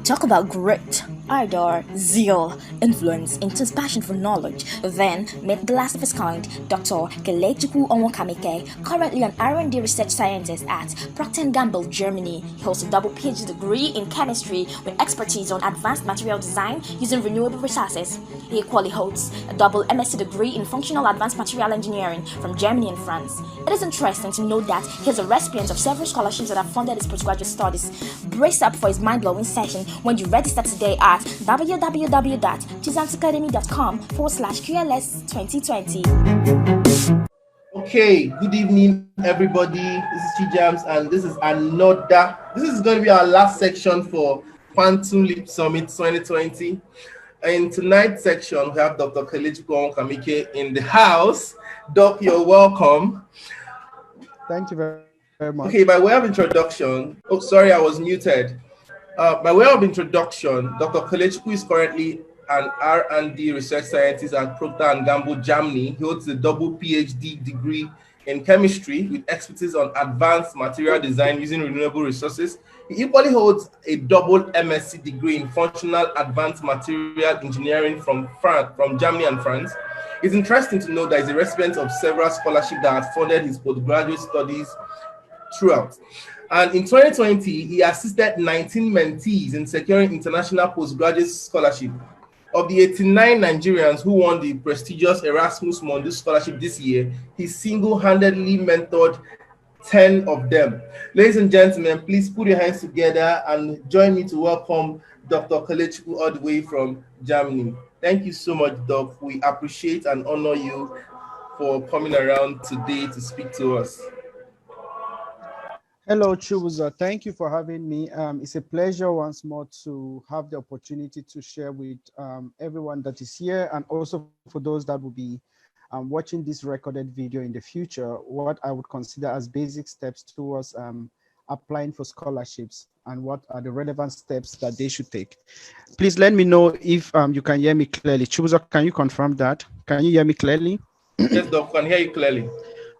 Talk about grit, ardor, zeal, influence, intense passion for knowledge. Then meet the last of his kind, Dr. Kelechukwu Onwukamike, currently an R&D research scientist at Procter& Gamble, Germany. He holds a double PhD degree in chemistry with expertise on advanced material design using renewable resources. He equally holds a double MSc degree in functional advanced material engineering from Germany and France. It is interesting to note that he is a recipient of several scholarships that have funded his postgraduate studies. Brace up for his mind-blowing session when you register today at www.tusansacademy.com/QLS2020. Okay, good evening, everybody. This is Chijams, and this is another. This is going to be our last section for Quantum Leap Summit 2020. In tonight's section, we have Dr. Kelechukwu Onwukamike in the house. Doc, you're welcome. Thank you very much. Okay, by way of introduction, oh, sorry, I was muted. By way of introduction, Dr. Kelechukwu is currently an R&D research scientist at Procter& Gamble, Germany. He holds a double PhD degree in chemistry with expertise on advanced material design using renewable resources. He equally holds a double MSc degree in functional advanced material engineering from Germany and France. It's interesting to know that he's a recipient of several scholarships that have funded his postgraduate studies throughout. And in 2020, he assisted 19 mentees in securing international postgraduate scholarship. Of the 89 Nigerians who won the prestigious Erasmus Mundus scholarship this year, he single-handedly mentored 10 of them. Ladies and gentlemen, please put your hands together and join me to welcome Dr. Kelechukwu all the way from Germany. Thank you so much, Doc. We appreciate and honor you for coming around today to speak to us. Hello, Chubuza. Thank you for having me. It's a pleasure once more to have the opportunity to share with everyone that is here, and also for those that will be watching this recorded video in the future, what I would consider as basic steps towards applying for scholarships and what are the relevant steps that they should take. Please let me know if you can hear me clearly. Chubuza, can you confirm that? Can you hear me clearly? Yes, Doc, I can hear you clearly.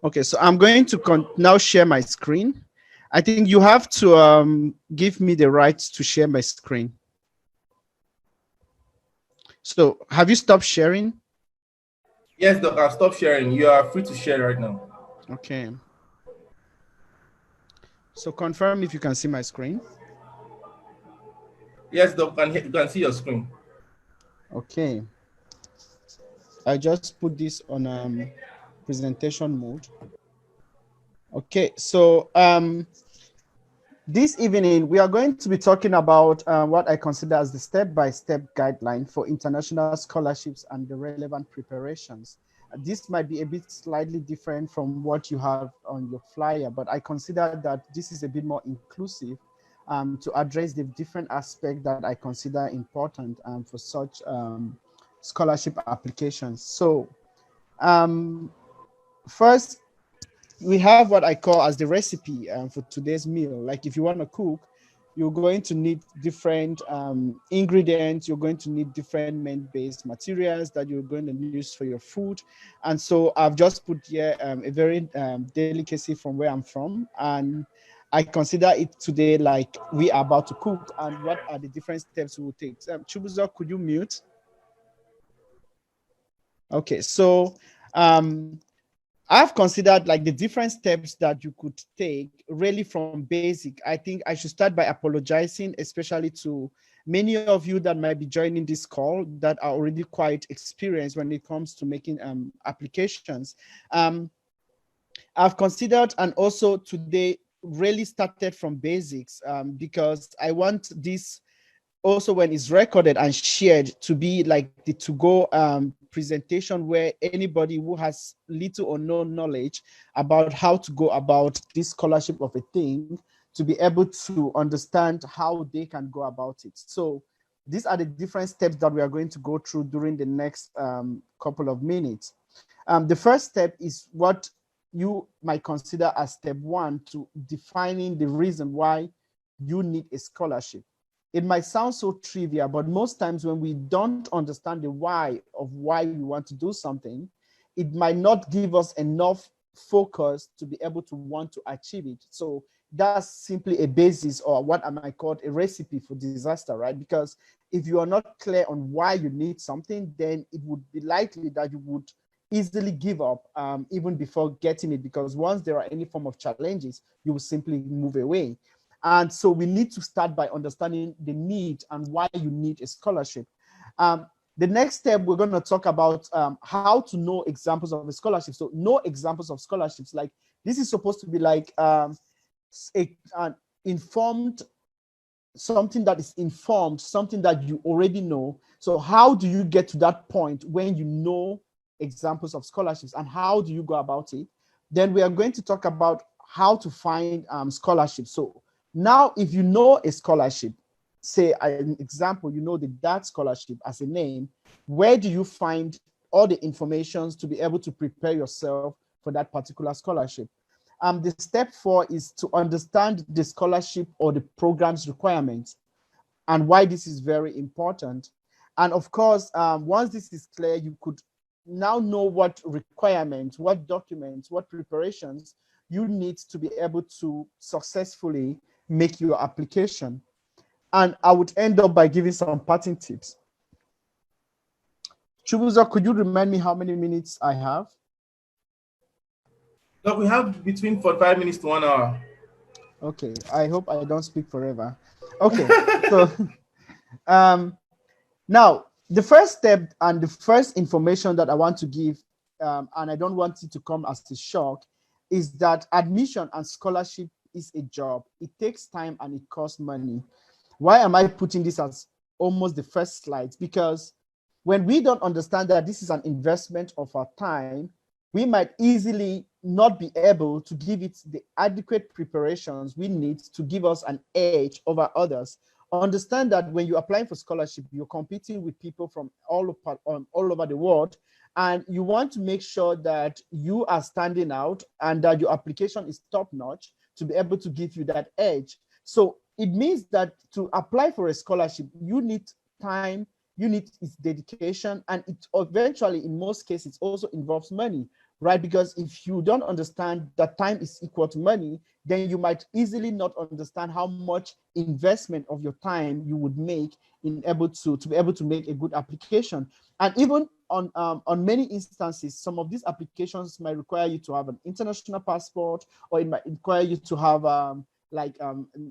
Okay, so I'm going to now share my screen. I think you have to give me the right to share my screen. So have you stopped sharing? Yes, Doc, I've stopped sharing. You are free to share right now. Okay. So confirm if you can see my screen. Yes, Doc, you can see your screen. Okay. I just put this on presentation mode. Okay, so this evening we are going to be talking about what I consider as the step-by-step guideline for international scholarships and the relevant preparations. This might be a bit slightly different from what you have on your flyer, but I consider that this is a bit more inclusive to address the different aspects that I consider important for such scholarship applications. So first, we have what I call as the recipe for today's meal. Like if you want to cook, you're going to need different ingredients. You're going to need different main-based materials that you're going to use for your food. And so I've just put here a very delicacy from where I'm from. And I consider it today like we are about to cook and what are the different steps we will take. Chubuzo, could you mute? Okay, so I've considered like the different steps that you could take really from basic. I think I should start by apologizing, especially to many of you that might be joining this call that are already quite experienced when it comes to making applications. I've considered and also today really started from basics because I want this also when it's recorded and shared to be like the to-go presentation where anybody who has little or no knowledge about how to go about this scholarship of a thing to be able to understand how they can go about it. So these are the different steps that we are going to go through during the next couple of minutes. The first step is what you might consider as step one to defining the reason why you need a scholarship. It might sound so trivial, but most times when we don't understand the why of why we want to do something, it might not give us enough focus to be able to want to achieve it. So that's simply a basis, or what I might call a recipe for disaster, right? Because if you are not clear on why you need something, then it would be likely that you would easily give up even before getting it, because once there are any form of challenges, you will simply move away. And so we need to start by understanding the need and why you need a scholarship. The next step, we're going to talk about how to know examples of a scholarship. So know examples of scholarships. Like, this is supposed to be like an informed, something that is informed, something that you already know. So how do you get to that point when you know examples of scholarships, and how do you go about it? Then we are going to talk about how to find scholarships. So now, if you know a scholarship, say an example, you know the DAT scholarship as a name, where do you find all the information to be able to prepare yourself for that particular scholarship? The step 4 is to understand the scholarship or the program's requirements and why this is very important. And of course, once this is clear, you could now know what requirements, what documents, what preparations you need to be able to successfully make your application. And I would end up by giving some parting tips. Chubuzo, could you remind me how many minutes I have? Look, we have between 45 minutes to 1 hour. Okay, I hope I don't speak forever. Okay, so now the first step and the first information that I want to give, and I don't want it to come as a shock, is that admission and scholarship is a job. It takes time and it costs money. Why am I putting this as almost the first slide? Because when we don't understand that this is an investment of our time, we might easily not be able to give it the adequate preparations we need to give us an edge over others. Understand that when you're applying for scholarship, you're competing with people from all over the world, and you want to make sure that you are standing out and that your application is top-notch to be able to give you that edge. So it means that to apply for a scholarship, you need time, you need its dedication, and it eventually, in most cases, also involves money, right? Because if you don't understand that time is equal to money, then you might easily not understand how much investment of your time you would make in to be able to make a good application. And even on many instances, some of these applications might require you to have an international passport, or it might require you to have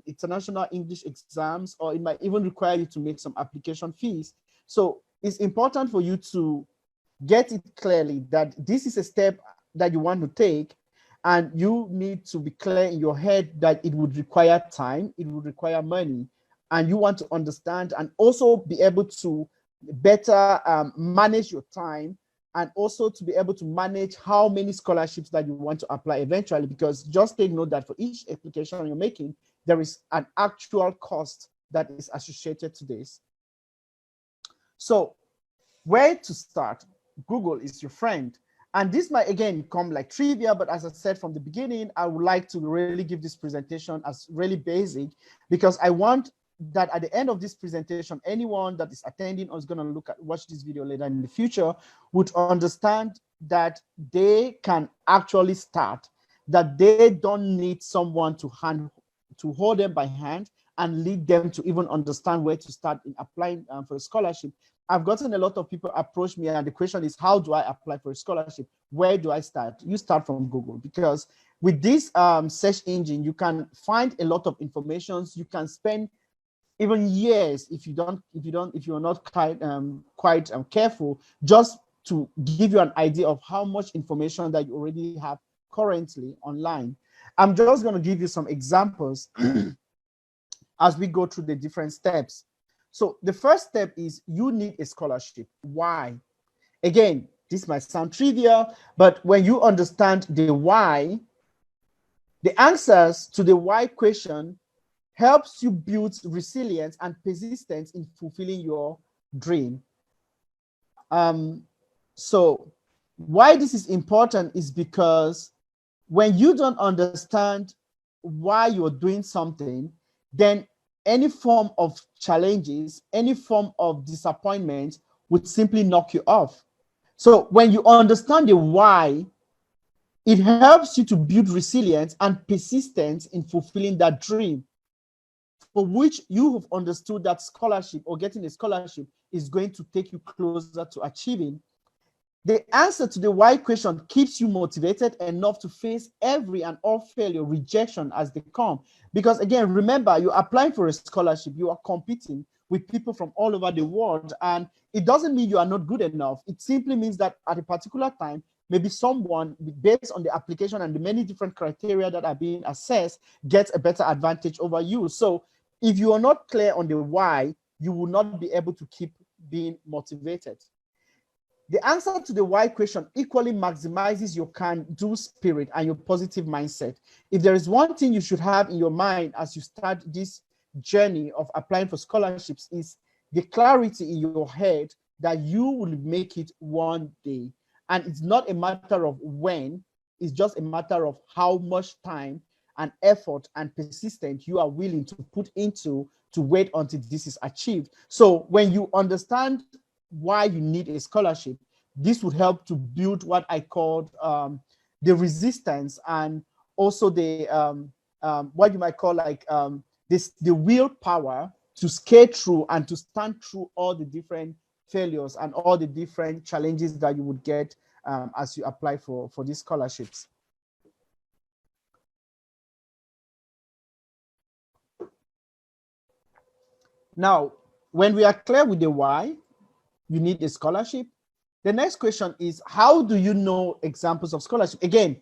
international English exams, or it might even require you to make some application fees. So it's important for you to get it clearly that this is a step that you want to take, and you need to be clear in your head that it would require time, it would require money, and you want to understand and also be able to better manage your time, and also to be able to manage how many scholarships that you want to apply eventually, because just take note that for each application you're making, there is an actual cost that is associated to this. So where to start? Google is your friend. And this might again come like trivia, but as I said from the beginning, I would like to really give this presentation as really basic, because I want that at the end of this presentation, anyone that is attending or is going to watch this video later in the future would understand that they can actually start, that they don't need someone to hold them by hand and lead them to even understand where to start in applying for a scholarship. I've gotten a lot of people approach me, and the question is, how do I apply for a scholarship? Where do I start? You start from Google, because with this search engine, you can find a lot of information. You can spend even years if you're not quite careful, just to give you an idea of how much information that you already have currently online. I'm just going to give you some examples as we go through the different steps. So the first step is you need a scholarship. Why? Again, this might sound trivial, but when you understand the why, the answers to the why question helps you build resilience and persistence in fulfilling your dream. So why this is important is because when you don't understand why you're doing something, then any form of challenges, any form of disappointment would simply knock you off. So when you understand the why, It helps you to build resilience and persistence in fulfilling that dream, for which you have understood that scholarship or getting a scholarship is going to take you closer to achieving. The answer to the why question keeps you motivated enough to face every and all failure, rejection as they come. Because again, remember, you're applying for a scholarship, you are competing with people from all over the world, and it doesn't mean you are not good enough. It simply means that at a particular time, maybe someone, based on the application and the many different criteria that are being assessed, gets a better advantage over you. So if you are not clear on the why, you will not be able to keep being motivated. The answer to the why question equally maximizes your can-do spirit and your positive mindset. If there is one thing you should have in your mind as you start this journey of applying for scholarships, is the clarity in your head that you will make it one day. And it's not a matter of when, it's just a matter of how much time and effort and persistence you are willing to put into to wait until this is achieved. So when you understand why you need a scholarship, this would help to build what I called the resistance, and also the what you might call like the willpower to skate through and to stand through all the different failures and all the different challenges that you would get as you apply for these scholarships. Now, when we are clear with the why you need a scholarship, the next question is, how do you know examples of scholarship? Again,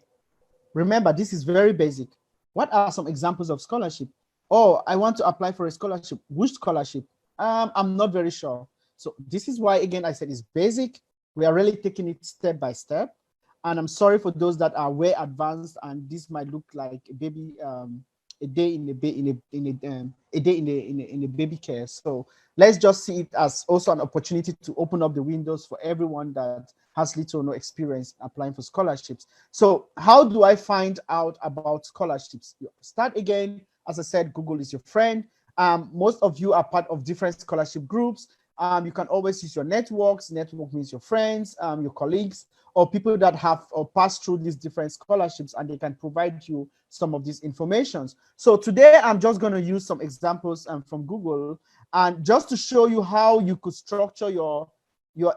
remember, this is very basic. What are some examples of scholarship? Oh, I want to apply for a scholarship. Which scholarship? I'm not very sure. So this is why, again, I said it's basic. We are really taking it step by step. And I'm sorry for those that are way advanced, and this might look like a baby, a day in a baby care. So let's just see it as also an opportunity to open up the windows for everyone that has little or no experience applying for scholarships. So how do I find out about scholarships? You start again, as I said, Google is your friend. Most of you are part of different scholarship groups. You can always use your networks. Network means your friends, your colleagues, or people that have or passed through these different scholarships, and they can provide you some of these informations. So today I'm just going to use some examples from Google, and just to show you how you could structure your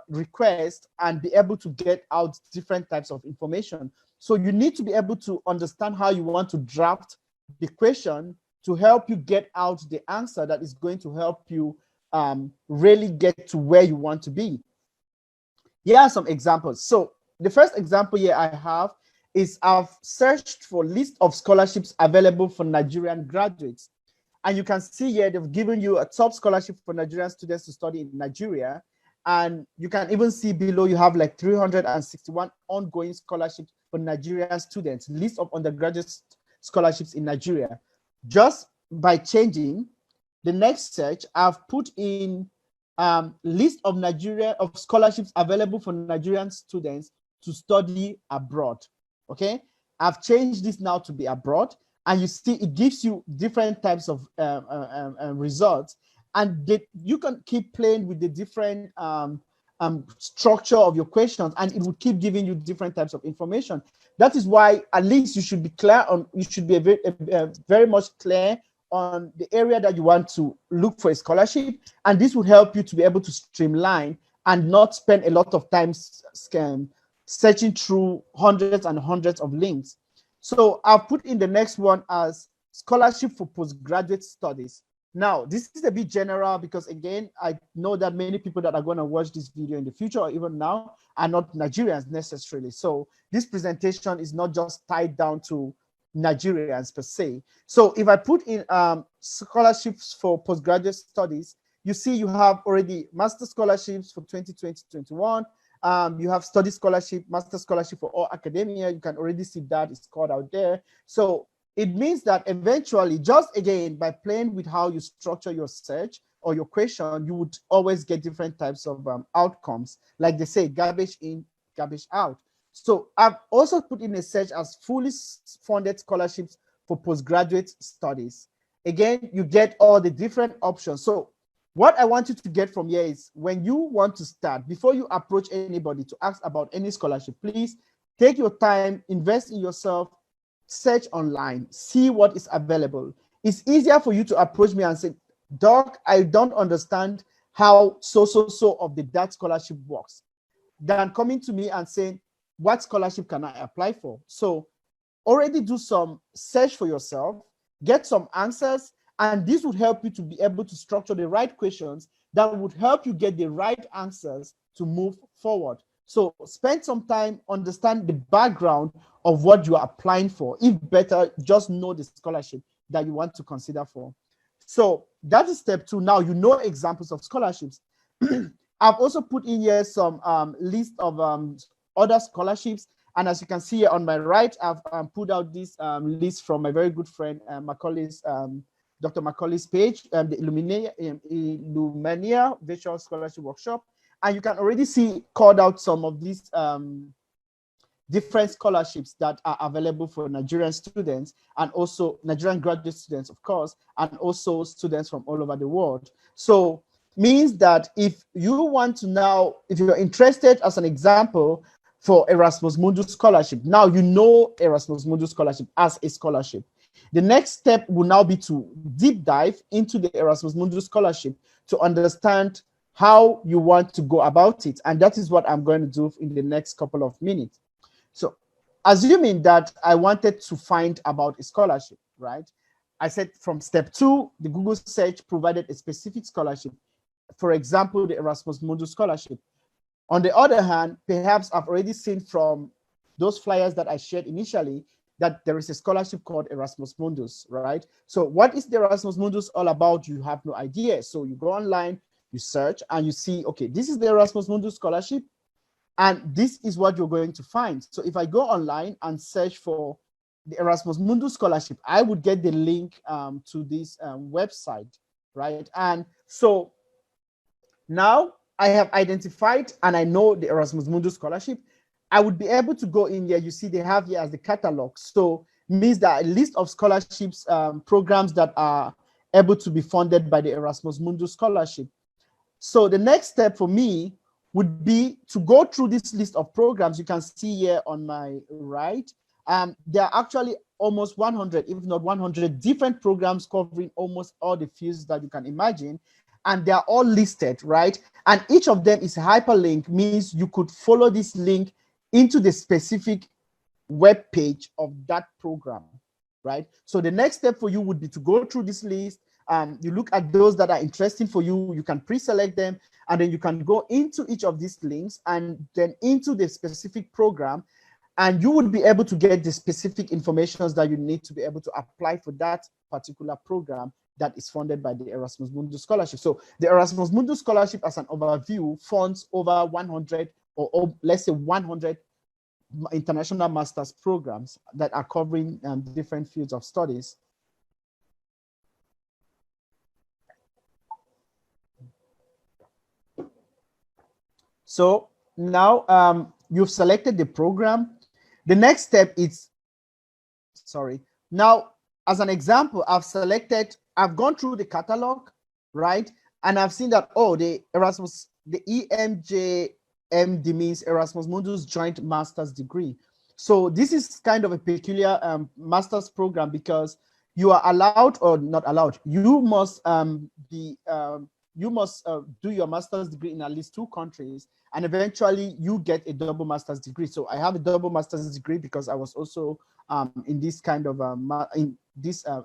request and be able to get out different types of information. So you need to be able to understand how you want to draft the question to help you get out the answer that is going to help you really get to where you want to be. Here are some examples. So the first example here I have is I've searched for list of scholarships available for Nigerian graduates. And you can see here, they've given you a top scholarship for Nigerian students to study in Nigeria. And you can even see below, you have like 361 ongoing scholarships for Nigerian students, list of undergraduate scholarships in Nigeria. Just by changing the next search, I've put in list of scholarships available for Nigerian students to study abroad. Okay, I've changed this now to be abroad, and you see it gives you different types of results, and you can keep playing with the different structure of your questions, and it will keep giving you different types of information. That is why at least you should be clear on, you should be very much clear on the area that you want to look for a scholarship, and this will help you to be able to streamline and not spend a lot of time searching through hundreds and hundreds of links. So I'll put in the next one as scholarship for postgraduate studies. Now, this is a bit general because, again, I know that many people that are going to watch this video in the future or even now are not Nigerians necessarily. So this presentation is not just tied down to Nigerians per se. So if I put in scholarships for postgraduate studies, you see you have already master scholarships for 2020-21. You have study scholarship, master scholarship for all academia. You can already see that it's called out there. So it means that eventually, just again, by playing with how you structure your search or your question, you would always get different types of outcomes. Like they say, garbage in, garbage out. So I've also put in a search as fully funded scholarships for postgraduate studies. Again, you get all the different options. So what I want you to get from here is, when you want to start, before you approach anybody to ask about any scholarship, please take your time, invest in yourself, search online, see what is available. It's easier for you to approach me and say, Doc, I don't understand how so of the that scholarship works, than coming to me and saying, what scholarship can I apply for? So already do some search for yourself, get some answers, and this would help you to be able to structure the right questions that would help you get the right answers to move forward. So spend some time, understand the background of what you are applying for. If better, just know the scholarship that you want to consider for. So that is step 2. Now you know examples of scholarships. I've also put in here some list of other scholarships. And as you can see here on my right, I've put out this list from my very good friend, Macaulay's, Dr. Macaulay's page, the Illumania Virtual Scholarship Workshop. And you can already see called out some of these different scholarships that are available for Nigerian students, and also Nigerian graduate students, of course, and also students from all over the world. So means that if you want to now, if you're interested, as an example, for Erasmus Mundus scholarship, now you know Erasmus Mundus scholarship as a scholarship. The next step will now be to deep dive into the Erasmus Mundus scholarship to understand how you want to go about it. And that is what I'm going to do in the next couple of minutes. So assuming that I wanted to find about a scholarship, right? I said from step 2, the Google search provided a specific scholarship. For example, the Erasmus Mundus scholarship. On the other hand, perhaps I've already seen from those flyers that I shared initially that there is a scholarship called Erasmus Mundus, right? So what is the Erasmus Mundus all about? You have no idea. So you go online, you search, and you see, okay, this is the Erasmus Mundus scholarship, and this is what you're going to find. So if I go online and search for the Erasmus Mundus scholarship, I would get the link to this website, right? And so now I have identified and I know the Erasmus Mundus scholarship. I would be able to go in here. You see, they have here as the catalog. So means that a list of scholarships, programs that are able to be funded by the Erasmus Mundus scholarship. So the next step for me would be to go through this list of programs. You can see here on my right. There are actually almost 100, if not 100 different programs covering almost all the fields that you can imagine. And they are all listed, right? And each of them is a hyperlink, means you could follow this link into the specific web page of that program, right? So the next step for you would be to go through this list. You look at those that are interesting for you, you can pre-select them, and then you can go into each of these links and then into the specific program, and you would be able to get the specific information that you need to be able to apply for that particular program that is funded by the Erasmus Mundus scholarship. So the Erasmus Mundus scholarship, as an overview, funds over 100 or let's say 100 international master's programs that are covering different fields of studies. So now you've selected the program. The next step is, now as an example, I've gone through the catalog, right? And I've seen that, oh, the EMJMD means Erasmus Mundus Joint Master's Degree. So this is kind of a peculiar master's program because you are allowed or not allowed. You must do your master's degree in at least 2 countries, and eventually you get a double master's degree. So I have a double master's degree because I was also in this kind of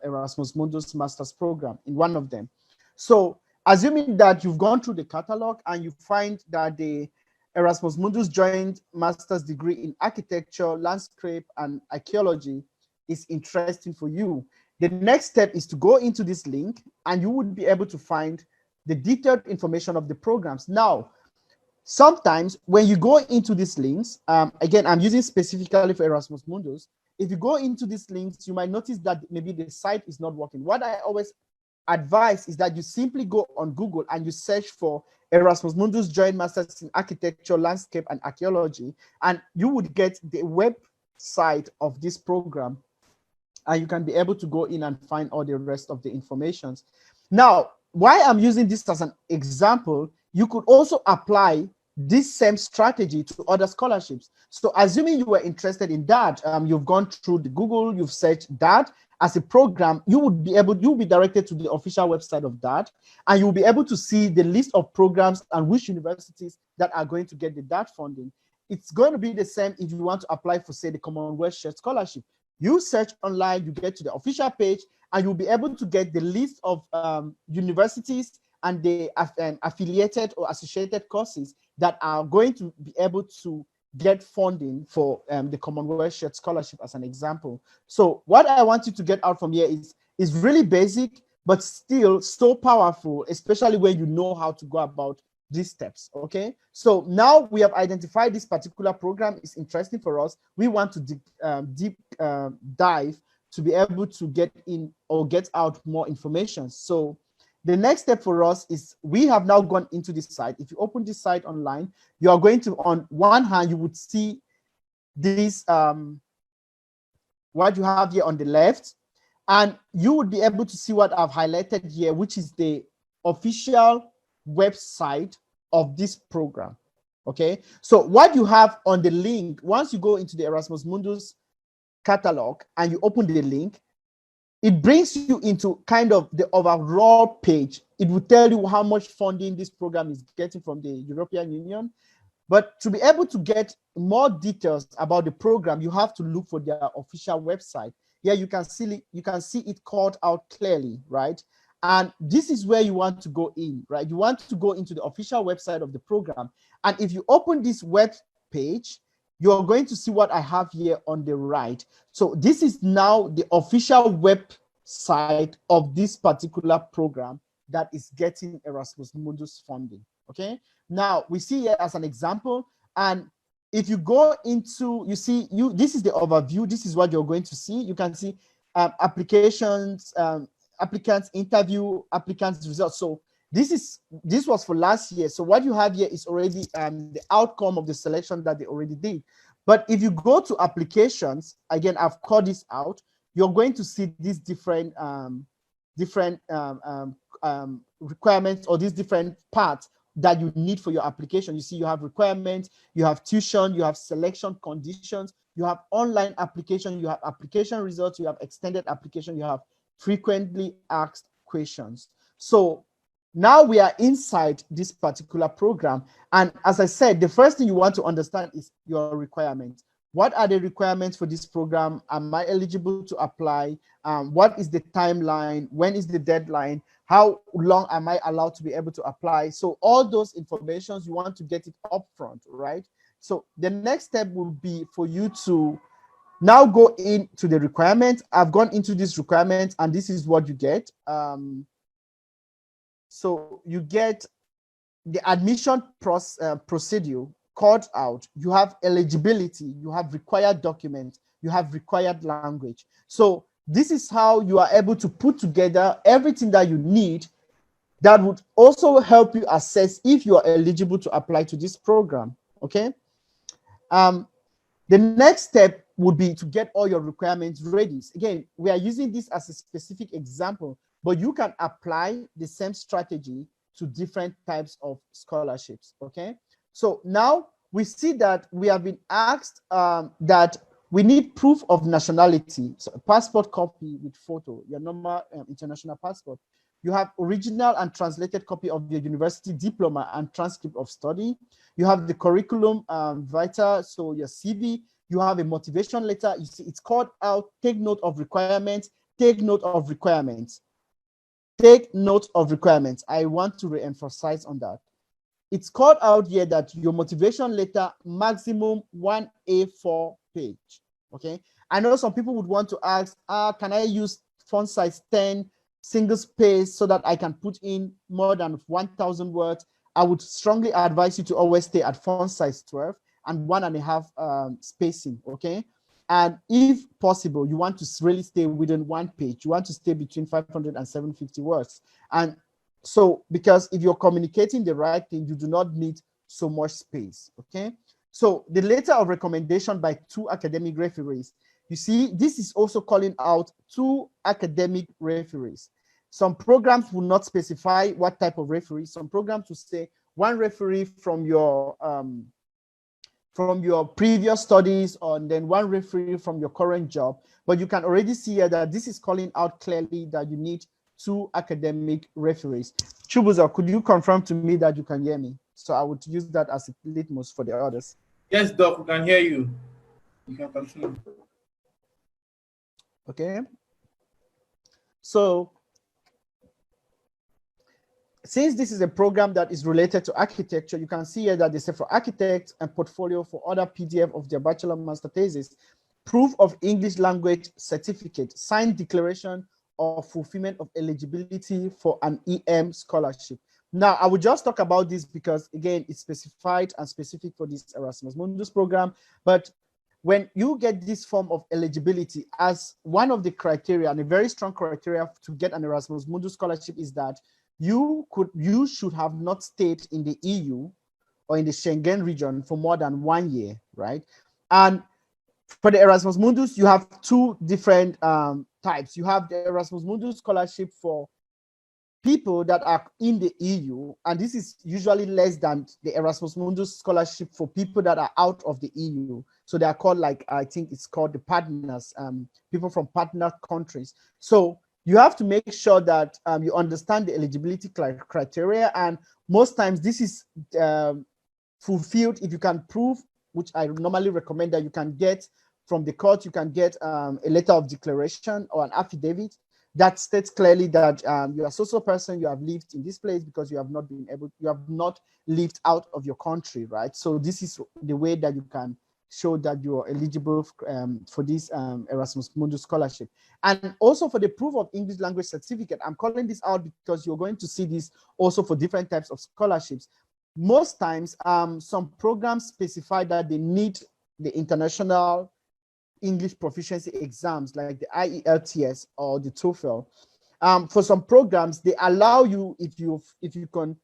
Erasmus Mundus master's program in one of them. So assuming that you've gone through the catalog and you find that the Erasmus Mundus joint master's degree in architecture, landscape, and archaeology is interesting for you, the next step is to go into this link and you would be able to find the detailed information of the programs. Now, sometimes when you go into these links, again, I'm using specifically for Erasmus Mundus. If you go into these links, you might notice that maybe the site is not working. What I always advise is that you simply go on Google and you search for Erasmus Mundus Joint Masters in Architecture, Landscape, and Archaeology, and you would get the website of this program, and you can be able to go in and find all the rest of the information. Now, why I'm using this as an example, you could also apply this same strategy to other scholarships. So assuming you were interested in that, you've gone through the Google, you've searched that as a program, you'll be directed to the official website of that, and you'll be able to see the list of programs and which universities that are going to get the DART funding. It's going to be the same if you want to apply for, say, the Commonwealth Shared Scholarship. You search online, you get to the official page, and you'll be able to get the list of universities and the affiliated or associated courses that are going to be able to get funding for the Commonwealth Shared Scholarship, as an example. So what I want you to get out from here is really basic, but still so powerful, especially when you know how to go about these steps. Okay, so now we have identified this particular program is interesting for us. We want to deep dive to be able to get in or get out more information. So the next step for us is we have now gone into this site. If you open this site online, you are going to, on one hand, you would see this, what you have here on the left, and you would be able to see what I've highlighted here, which is the official website of this program. Okay, so what you have on the link, once you go into the Erasmus Mundus catalog and you open the link, it brings you into kind of the overall page. It will tell you how much funding this program is getting from the European Union. But to be able to get more details about the program, you have to look for their official website. Here you can see it called out clearly, right? And this is where you want to go in, right? You want to go into the official website of the program. And if you open this web page, you're going to see what I have here on the right. So this is now the official website of this particular program that is getting Erasmus Mundus funding. Okay, now we see here as an example, and if you go into, this is the overview. This is what you're going to see. You can see applications, applicants interview, applicants results. So this was for last year. So what you have here is already the outcome of the selection that they already did. But if you go to applications, again, I've called this out, you're going to see these different requirements, or these different parts that you need for your application. You see, you have requirements, you have tuition, you have selection conditions, you have online application, you have application results, you have extended application, you have frequently asked questions. So now we are inside this particular program. And as I said, the first thing you want to understand is your requirements. What are the requirements for this program? Am I eligible to apply? What is the timeline? When is the deadline? How long am I allowed to be able to apply? So all those informations, you want to get it upfront, right? So the next step will be for you to now go into the requirements. I've gone into this requirement, and this is what you get. So you get the admission procedure called out. You have eligibility, you have required documents, you have required language. So this is how you are able to put together everything that you need that would also help you assess if you are eligible to apply to this program. Okay. The next step would be to get all your requirements ready. Again, we are using this as a specific example, but you can apply the same strategy to different types of scholarships. Okay. So now we see that we have been asked that we need proof of nationality. So a passport copy with photo, your normal international passport. You have original and translated copy of your university diploma and transcript of study. You have the curriculum vitae, so your CV. You have a motivation letter. You see, it's called out, take note of requirements, take note of requirements. Take note of requirements. I want to re-emphasize on that. It's called out here that your motivation letter, maximum 1 A4 page. Okay. I know some people would want to ask, can I use font size 10 single space so that I can put in more than 1,000 words? I would strongly advise you to always stay at font size 12 and 1.5 spacing. Okay. And if possible, you want to really stay within one page. You want to stay between 500 and 750 words. And so, because if you're communicating the right thing, you do not need so much space, okay? So the letter of recommendation by 2 academic referees. You see, this is also calling out 2 academic referees. Some programs will not specify what type of referee. Some programs will say one referee from your previous studies, or then one referee from your current job. But you can already see here that this is calling out clearly that you need 2 academic referees. Chubuzo, could you confirm to me that you can hear me? So I would use that as a litmus for the others. Yes, Doc, we can hear you. You can continue. Okay. So since this is a program that is related to architecture, you can see here that they say for architects and portfolio for other PDF of their bachelor master thesis, proof of English language certificate, signed declaration of fulfillment of eligibility for an EM scholarship. Now, I will just talk about this because, again, it's specified and specific for this Erasmus Mundus program. But when you get this form of eligibility, as one of the criteria, and a very strong criteria to get an Erasmus Mundus scholarship, is that you should have not stayed in the EU or in the Schengen region for more than 1 year, right? And for the Erasmus Mundus, you have 2 different types. You have the Erasmus Mundus scholarship for people that are in the EU, and this is usually less than the Erasmus Mundus scholarship for people that are out of the EU. So they are called, like, I think it's called the partners, people from partner countries. So you have to make sure that you understand the eligibility criteria, and most times this is fulfilled if you can prove, which I normally recommend that you can get from the court. You can get a letter of declaration or an affidavit that states clearly that you are a social person, you have lived in this place because you have not lived out of your country, right? So this is the way that you can show that you are eligible for this Erasmus Mundus scholarship. And also for the proof of English language certificate, I'm calling this out because you're going to see this also for different types of scholarships. Most times, some programs specify that they need the international English proficiency exams like the IELTS or the TOEFL. For some programs, they allow you, if you can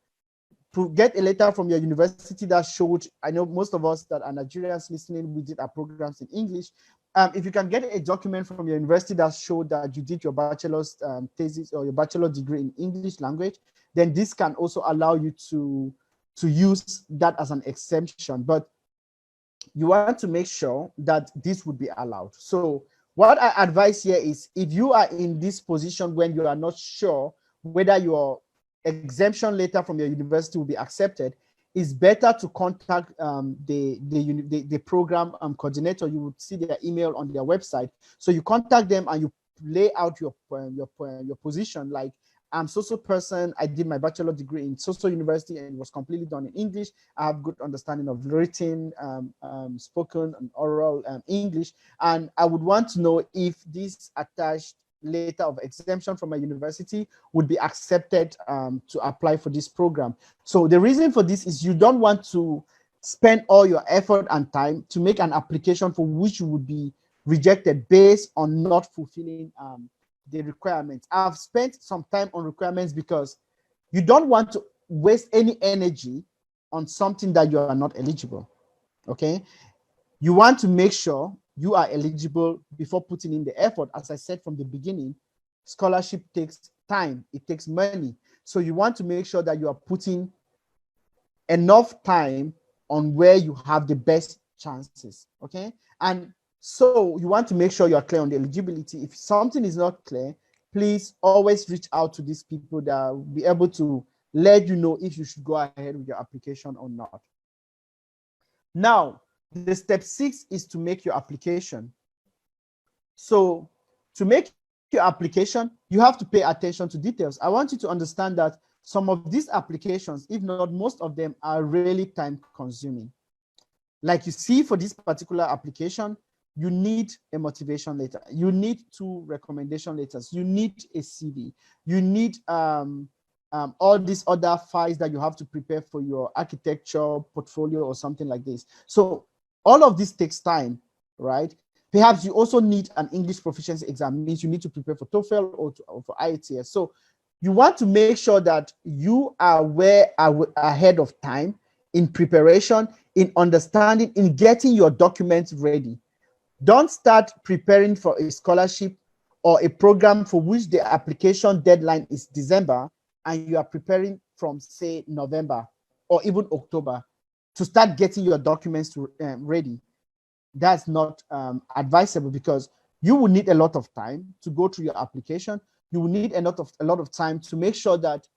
get a letter from your university that showed, I know most of us that are Nigerians listening, we did our programs in English. If you can get a document from your university that showed that you did your bachelor's thesis or your bachelor degree in English language, then this can also allow you to use that as an exemption. But you want to make sure that this would be allowed. So what I advise here is, if you are in this position when you are not sure whether your exemption letter from your university will be accepted, it's better to contact the program coordinator. You would see their email on their website. So you contact them and you lay out your position, like, I'm social person, I did my bachelor degree in social university and it was completely done in English. I have good understanding of written, spoken and oral English. And I would want to know if this attached letter of exemption from my university would be accepted to apply for this program. So the reason for this is you don't want to spend all your effort and time to make an application for which you would be rejected based on not fulfilling the requirements. I've spent some time on requirements because you don't want to waste any energy on something that you are not eligible, okay? You want to make sure you are eligible before putting in the effort. As I said from the beginning, scholarship takes time, it takes money. So you want to make sure that you are putting enough time on where you have the best chances, okay? And so you want to make sure you are clear on the eligibility. If something is not clear, please always reach out to these people that will be able to let you know if you should go ahead with your application or not. Now, the step 6 is to make your application. So to make your application, you have to pay attention to details. I want you to understand that some of these applications, if not most of them, are really time consuming. Like you see for this particular application, you need a motivation letter, you need 2 recommendation letters, you need a CV, you need all these other files that you have to prepare for your architecture portfolio or something like this. So all of this takes time, right? Perhaps you also need an English proficiency exam, means you need to prepare for TOEFL or for IELTS. So you want to make sure that you are ahead of time in preparation, in understanding, in getting your documents ready. Don't start preparing for a scholarship or a program for which the application deadline is December and you are preparing from, say, November or even October to start getting your documents ready. That's not advisable, because you will need a lot of time to go through your application. You will need a lot of time to make sure that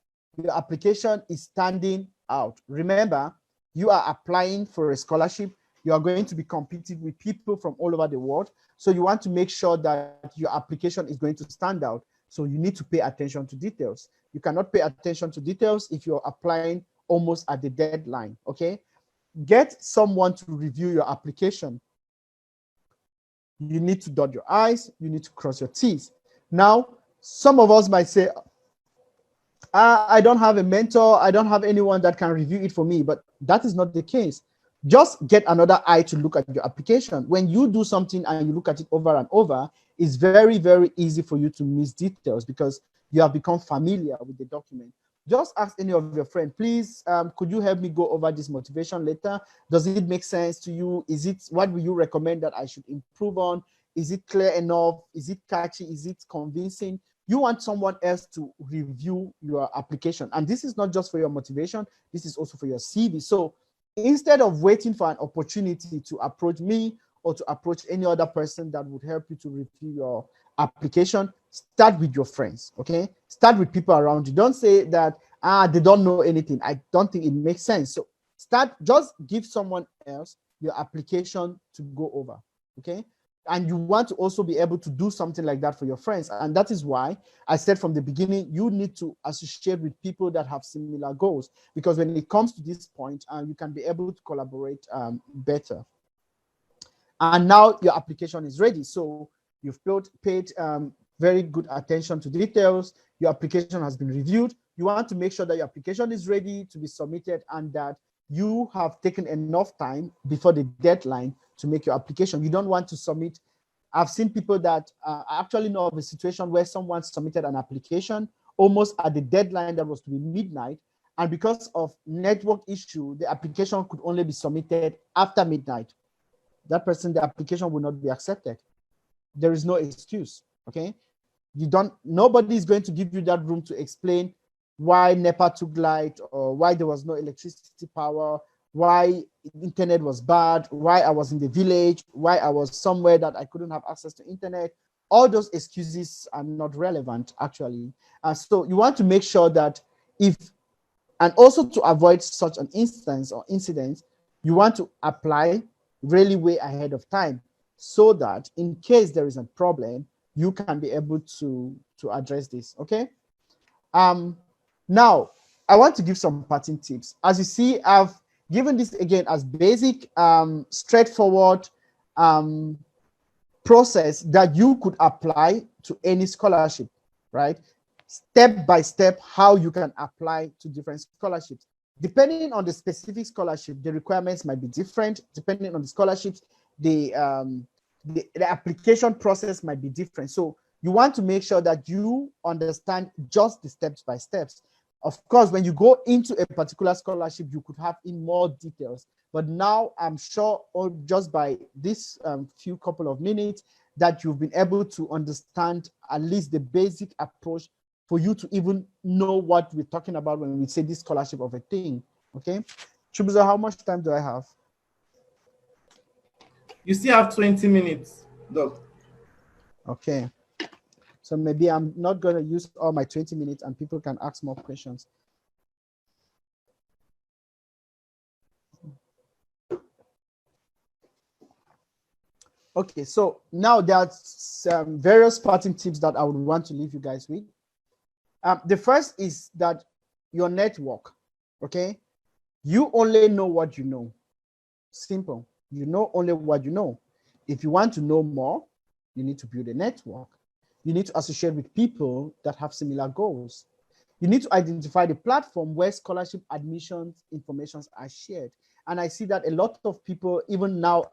your application is standing out. Remember, you are applying for a scholarship. You are going to be competing with people from all over the world. So you want to make sure that your application is going to stand out. So you need to pay attention to details. You cannot pay attention to details if you're applying almost at the deadline, okay? Get someone to review your application. You need to dot your I's, you need to cross your T's. Now, some of us might say, I don't have a mentor, I don't have anyone that can review it for me, but that is not the case. Just get another eye to look at your application. When you do something and you look at it over and over, it's very, very easy for you to miss details because you have become familiar with the document. Just ask any of your friends, please, could you help me go over this motivation letter? Does it make sense to you? What will you recommend that I should improve on? Is it clear enough? Is it catchy? Is it convincing? You want someone else to review your application. And this is not just for your motivation, this is also for your CV. So instead of waiting for an opportunity to approach me or to approach any other person that would help you to review your application, start with your friends, okay? Start with people around you. Don't say that, they don't know anything. I don't think it makes sense. So just give someone else your application to go over, okay? And you want to also be able to do something like that for your friends. And that is why I said from the beginning, you need to associate with people that have similar goals, because when it comes to this point, you can be able to collaborate better. And now your application is ready. So you've paid very good attention to details. Your application has been reviewed. You want to make sure that your application is ready to be submitted and that you have taken enough time before the deadline to make your application. You don't want to submit. I've seen people that I actually know of a situation where someone submitted an application almost at the deadline that was to be midnight. And because of network issue, the application could only be submitted after midnight. That person, the application will not be accepted. There is no excuse, okay? Nobody is going to give you that room to explain why NEPA took light or why there was no electricity power, why internet was bad, why I was in the village, why I was somewhere that I couldn't have access to internet. All those excuses are not relevant, actually. So you want to make sure that and also to avoid such an instance or incident, you want to apply really way ahead of time so that in case there is a problem, you can be able to address this, okay? Now, I want to give some parting tips. As you see, I've given this again as basic, straightforward process that you could apply to any scholarship, right? Step by step, how you can apply to different scholarships. Depending on the specific scholarship, the requirements might be different. Depending on the scholarships, the application process might be different. So you want to make sure that you understand just the steps by steps. Of course, when you go into a particular scholarship, you could have in more details. But now I'm sure just by this few couple of minutes that you've been able to understand at least the basic approach for you to even know what we're talking about when we say this scholarship of a thing, okay? Chubuzo, how much time do I have? You still have 20 minutes, Doc. Okay. So maybe I'm not going to use all my 20 minutes and people can ask more questions. Okay, so now there are some various parting tips that I would want to leave you guys with. The first is that your network, okay? You only know what you know. Simple. You know only what you know. If you want to know more, you need to build a network. You need to associate with people that have similar goals. You need to identify the platform where scholarship admissions informations are shared. And I see that a lot of people, even now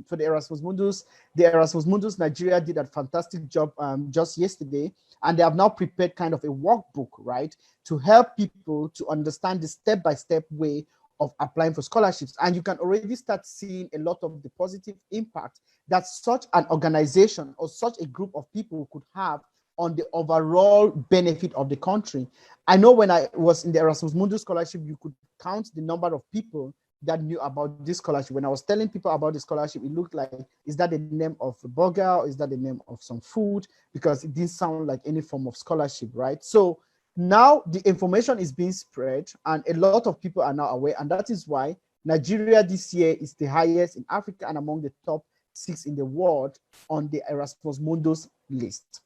for the Erasmus Mundus Nigeria did a fantastic job just yesterday. And they have now prepared kind of a workbook, right, to help people to understand the step-by-step way of applying for scholarships. And you can already start seeing a lot of the positive impact that such an organization or such a group of people could have on the overall benefit of the country. I know when I was in the Erasmus Mundus scholarship, you could count the number of people that knew about this scholarship. When I was telling people about the scholarship, it looked like, is that the name of a burger, or is that the name of some food? Because it didn't sound like any form of scholarship, right? So now the information is being spread and a lot of people are now aware, and that is why Nigeria this year is the highest in Africa and among the top 6 in the world on the Erasmus Mundus list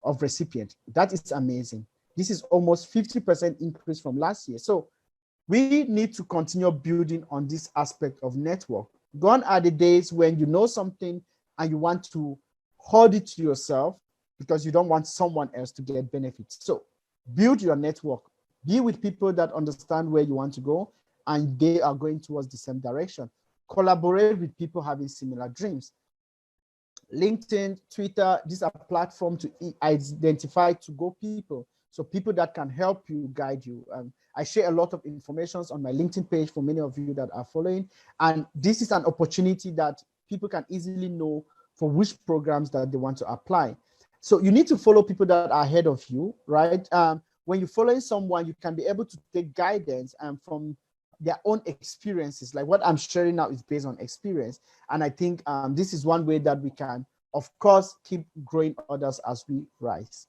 of recipients. That is amazing. This is almost 50% increase from last year. So we need to continue building on this aspect of network. Gone are the days when you know something and you want to hold it to yourself because you don't want someone else to get benefits. So build your network. Be with people that understand where you want to go and they are going towards the same direction. Collaborate with people having similar dreams. LinkedIn, Twitter, these are platforms to identify to-go people. So people that can help you, guide you. I share a lot of information on my LinkedIn page for many of you that are following. And this is an opportunity that people can easily know for which programs that they want to apply. So you need to follow people that are ahead of you, right? When you're following someone, you can be able to take guidance from their own experiences. Like what I'm sharing now is based on experience. And I think this is one way that we can, of course, keep growing others as we rise.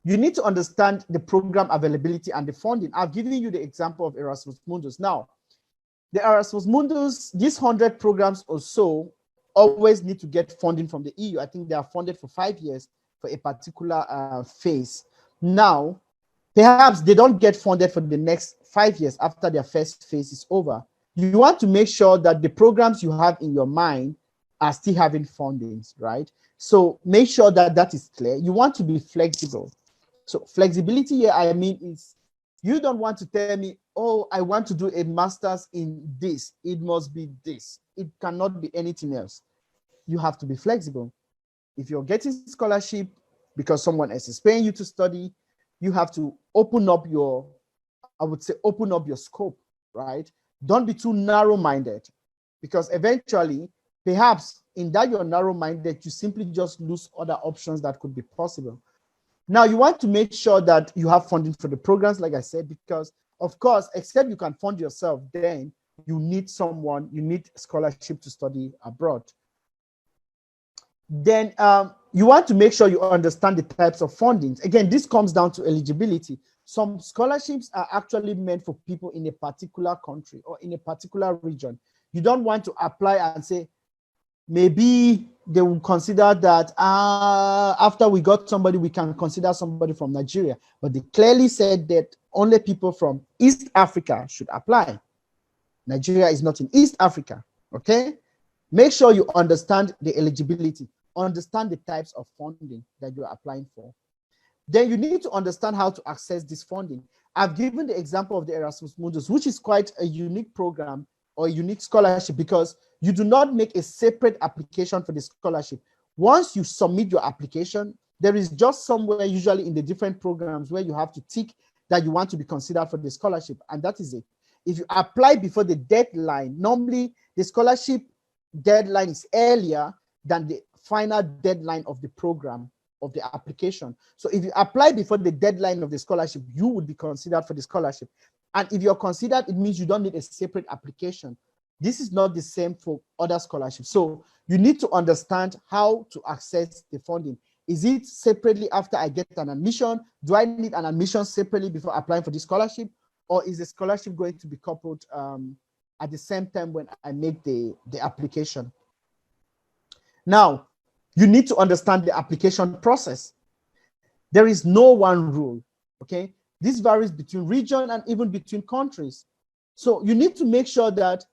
You need to understand the program availability and the funding. I've given you the example of Erasmus Mundus. Now, the Erasmus Mundus, these 100 programs or so always need to get funding from the EU. I think they are funded for 5 years for a particular phase. Now, perhaps they don't get funded for the next 5 years after their first phase is over. You want to make sure that the programs you have in your mind are still having fundings, right? So make sure that that is clear. You want to be flexible. So flexibility here, I mean, is you don't want to tell me, oh, I want to do a master's in this. It must be this. It cannot be anything else. You have to be flexible. If you're getting scholarship because someone else is paying you to study, you have to open up your, I would say, open up your scope, right? Don't be too narrow-minded because eventually, perhaps in that you're narrow-minded, you simply just lose other options that could be possible. Now, you want to make sure that you have funding for the programs, like I said, because, of course, except you can fund yourself, then you need someone, you need scholarship to study abroad. Then you want to make sure you understand the types of fundings. Again, this comes down to eligibility. Some scholarships are actually meant for people in a particular country or in a particular region. You don't want to apply and say, maybe they will consider that after we got somebody, we can consider somebody from Nigeria. But they clearly said that only people from East Africa should apply. Nigeria is not in East Africa, okay? Make sure you understand the eligibility, understand the types of funding that you're applying for. Then you need to understand how to access this funding. I've given the example of the Erasmus Mundus, which is quite a unique program or a unique scholarship because you do not make a separate application for the scholarship. Once you submit your application, there is just somewhere usually in the different programs where you have to tick that you want to be considered for the scholarship, and that is it. If you apply before the deadline, normally the scholarship deadline is earlier than the final deadline of the program of the application. So if you apply before the deadline of the scholarship, you would be considered for the scholarship. And if you're considered, it means you don't need a separate application. This is not the same for other scholarships. So you need to understand how to access the funding. Is it separately after I get an admission? Do I need an admission separately before applying for the scholarship? Or is the scholarship going to be coupled at the same time when I make the application? Now, you need to understand the application process. There is no one rule, okay? This varies between region and even between countries. So you need to make sure that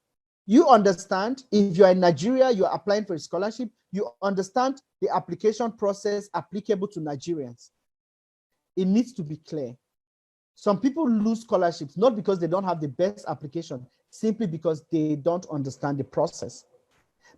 you understand if you're in Nigeria, you're applying for a scholarship, you understand the application process applicable to Nigerians. It needs to be clear. Some people lose scholarships, not because they don't have the best application, simply because they don't understand the process.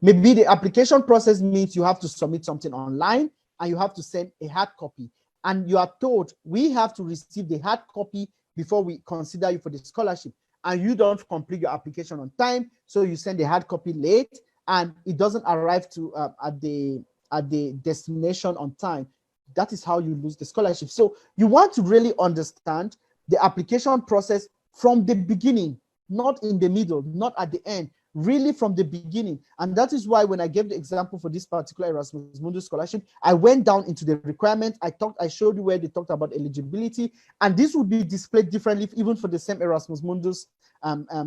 Maybe the application process means you have to submit something online and you have to send a hard copy. And you are told, we have to receive the hard copy before we consider you for the scholarship. And you don't complete your application on time, so you send the hard copy late and it doesn't arrive to at the destination on time. that is how you lose the scholarship. So you want to really understand the application process from the beginning, not in the middle, not at the end, really from the beginning. And that is why when I gave the example for this particular Erasmus Mundus scholarship, I went down into the requirements. I showed you where they talked about eligibility, and this would be displayed differently even for the same Erasmus Mundus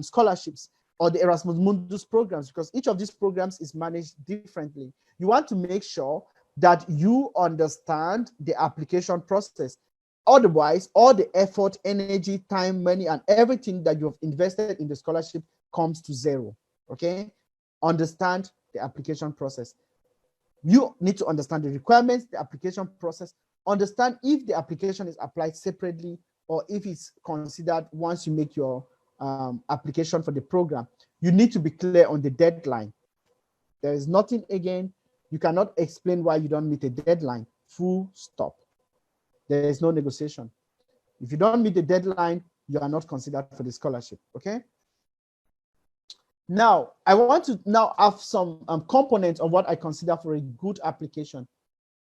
scholarships or the Erasmus Mundus programs, because each of these programs is managed differently. You want to make sure that you understand the application process. Otherwise, all the effort, energy, time, money, and everything that you've invested in the scholarship comes to zero. Okay? Understand the application process. You need to understand the requirements, the application process, understand if the application is applied separately or if it's considered once you make your application for the program. You need to be clear on the deadline. There is nothing, again, you cannot explain why you don't meet a deadline. Full stop. There is no negotiation. If you don't meet the deadline, you are not considered for the scholarship, okay? Now, I want to now have some components of what I consider for a good application.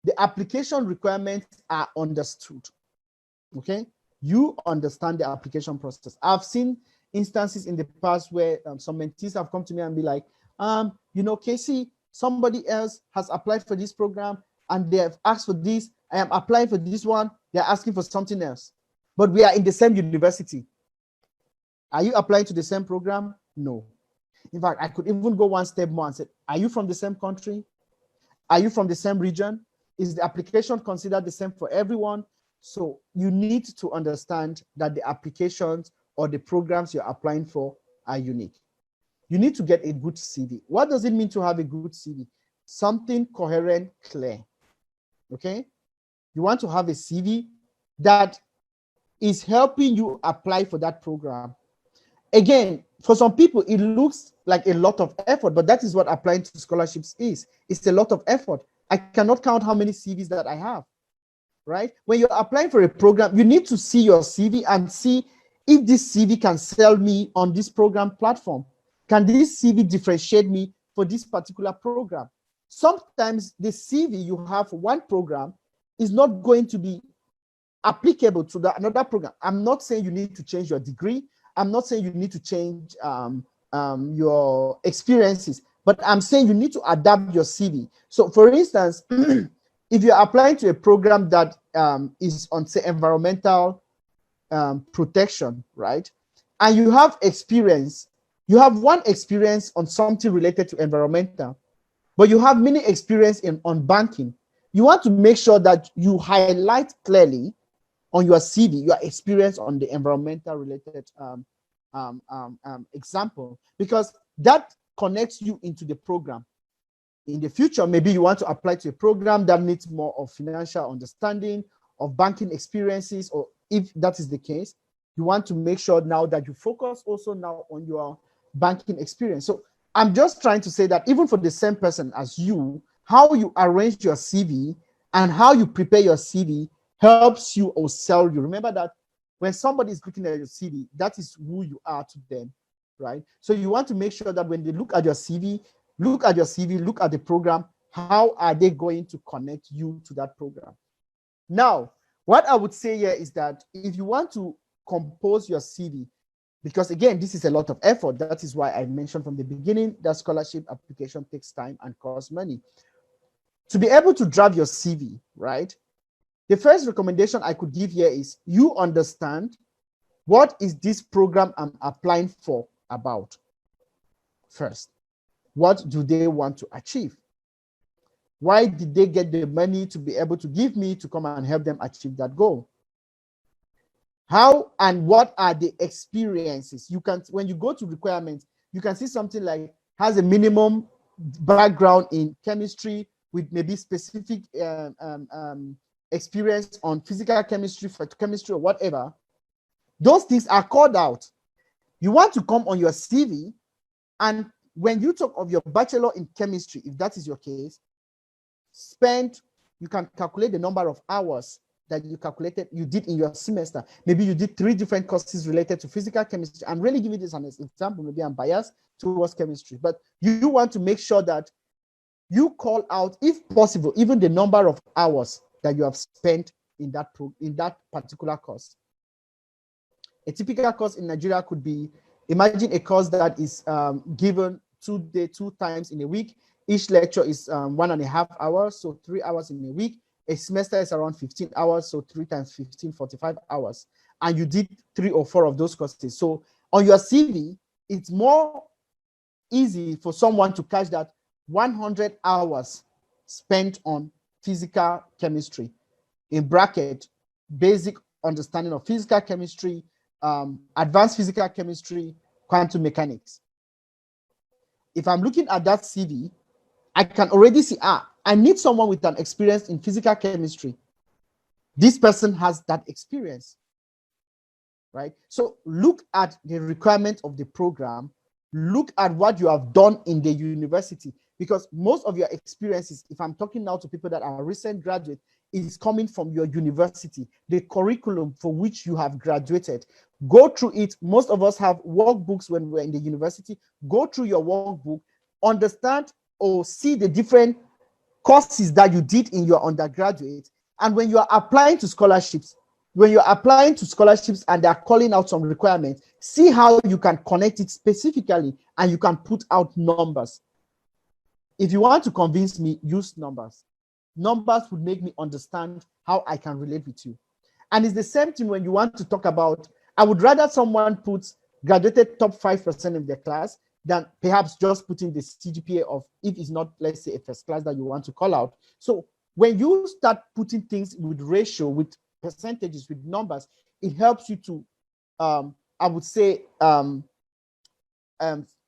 The application requirements are understood, okay? You understand the application process. I've seen instances in the past where some mentees have come to me and be like, you know, Casey, somebody else has applied for this program and they have asked for this. I am applying for this one. They're asking for something else. But we are in the same university. Are you applying to the same program? No. In fact, I could even go one step more and say, are you from the same country? Are you from the same region? Is the application considered the same for everyone? So you need to understand that the applications or the programs you're applying for are unique. You need to get a good CV. What does it mean to have a good CV? Something coherent, clear, okay? You want to have a CV that is helping you apply for that program. Again, for some people, it looks like a lot of effort, but that is what applying to scholarships is. It's a lot of effort. I cannot count how many CVs that I have, right? When you're applying for a program, you need to see your CV and see if this CV can sell me on this program platform. Can this CV differentiate me for this particular program? Sometimes the CV you have for one program is not going to be applicable to another program. I'm not saying you need to change your degree. I'm not saying you need to change your experiences, but I'm saying you need to adapt your CV. So for instance, if you're applying to a program that is on, say, environmental protection, right? And you have experience, you have one experience on something related to environmental, but you have many experience on banking. You want to make sure that you highlight clearly on your CV your experience on the environmental related example, because that connects you into the program. In the future, maybe you want to apply to a program that needs more of financial understanding, of banking experiences, or if that is the case, you want to make sure now that you focus also now on your banking experience. So I'm just trying to say that even for the same person as you, how you arrange your CV and how you prepare your CV helps you or sell you. Remember that when somebody is looking at your CV, that is who you are to them, right? So you want to make sure that when they look at your CV, look at the program, how are they going to connect you to that program? Now, what I would say here is that if you want to compose your CV, because again, this is a lot of effort. That is why I mentioned from the beginning that scholarship application takes time and costs money. To be able to draft your CV, right? The first recommendation I could give here is you understand what is this program I'm applying for about first. What do they want to achieve? Why did they get the money to be able to give me to come and help them achieve that goal? How and what are the experiences? You can, when you go to requirements, you can see something like has a minimum background in chemistry with maybe specific experience on physical chemistry, phytochemistry, or whatever. Those things are called out. You want to come on your CV, and when you talk of your bachelor in chemistry, if that is your case, you can calculate the number of hours that you did in your semester. Maybe you did 3 different courses related to physical chemistry. I'm really giving this as an example. Maybe I'm biased towards chemistry, but you want to make sure that you call out, if possible, even the number of hours that you have spent in that particular course. A typical course in Nigeria could be, imagine a course that is given 2 times in a week. Each lecture is 1.5 hours, so 3 hours in a week. A semester is around 15 hours, so 3 times 15, 45 hours. And you did 3 or 4 of those courses. So on your CV, it's more easy for someone to catch that 100 hours spent on physical chemistry, in bracket, basic understanding of physical chemistry, advanced physical chemistry, quantum mechanics. If I'm looking at that CV, I can already see, I need someone with an experience in physical chemistry. This person has that experience, right? So look at the requirement of the program, look at what you have done in the university, because most of your experiences, if I'm talking now to people that are recent graduates, is coming from your university, the curriculum for which you have graduated. Go through it. Most of us have workbooks when we're in the university. Go through your workbook, understand or see the different courses that you did in your undergraduate. And when you are applying to scholarships, and they're calling out some requirements, see how you can connect it specifically and you can put out numbers. If you want to convince me, use numbers. Numbers would make me understand how I can relate with you. And it's the same thing when you want to talk about, I would rather someone puts graduated top 5% of their class than perhaps just putting the CGPA of, if it's not, let's say, a first class that you want to call out. So when you start putting things with ratio, with percentages, with numbers, it helps you to, I would say,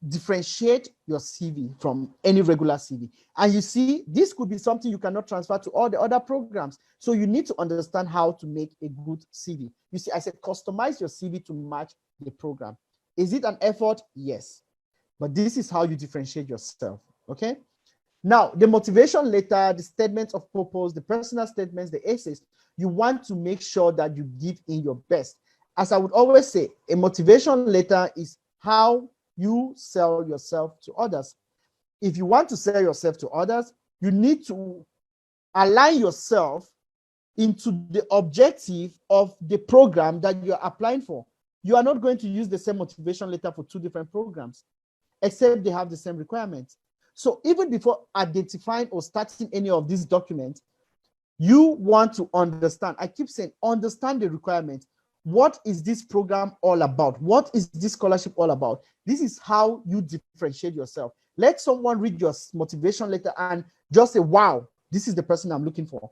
differentiate your CV from any regular CV. And you see, this could be something you cannot transfer to all the other programs. So you need to understand how to make a good CV. You see, I said, customize your CV to match the program. Is it an effort? Yes. But this is how you differentiate yourself, okay? Now, the motivation letter, the statements of purpose, the personal statements, the essays, you want to make sure that you give in your best. As I would always say, a motivation letter is how you sell yourself to others. If you want to sell yourself to others, you need to align yourself into the objective of the program that you're applying for. You are not going to use the same motivation letter for 2 different programs, except they have the same requirements. So even before identifying or starting any of these documents, you want to understand, I keep saying, understand the requirements. What is this program all about? What is this scholarship all about? This is how you differentiate yourself. Let someone read your motivation letter and just say, wow, this is the person I'm looking for.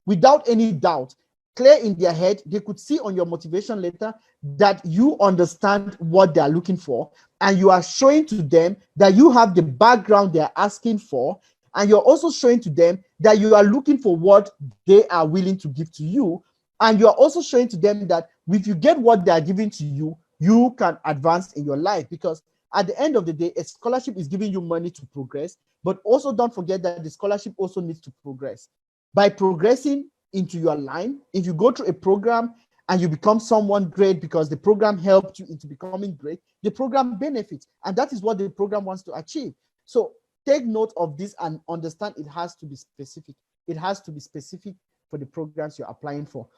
Without any doubt, clear in their head, they could see on your motivation letter that you understand what they're looking for, and you are showing to them that you have the background they're asking for, and you're also showing to them that you are looking for what they are willing to give to you, and you're also showing to them that if you get what they are giving to you, you can advance in your life. Because at the end of the day, a scholarship is giving you money to progress, but also don't forget that the scholarship also needs to progress. By progressing into your line, if you go through a program and you become someone great because the program helped you into becoming great, the program benefits, and that is what the program wants to achieve. So take note of this and understand it has to be specific. It has to be specific for the programs you're applying for.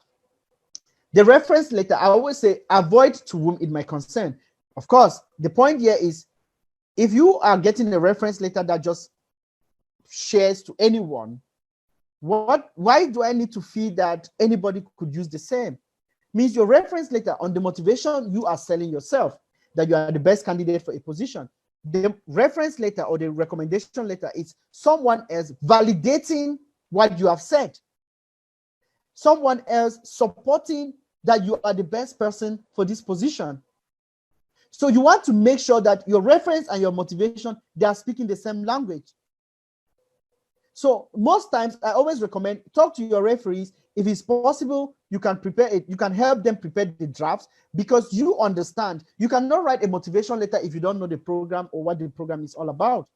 The reference letter, I always say, avoid to whom it might concern. Of course, the point here is, if you are getting a reference letter that just shares to anyone, why do I need to feel that anybody could use the same? Means your reference letter on the motivation you are selling yourself, that you are the best candidate for a position. The reference letter or the recommendation letter is someone else validating what you have said. Someone else supporting that you are the best person for this position. So you want to make sure that your reference and your motivation, they are speaking the same language. So most times I always recommend, talk to your referees. If it's possible, you can prepare it. You can help them prepare the drafts, because you understand you cannot write a motivation letter if you don't know the program or what the program is all about.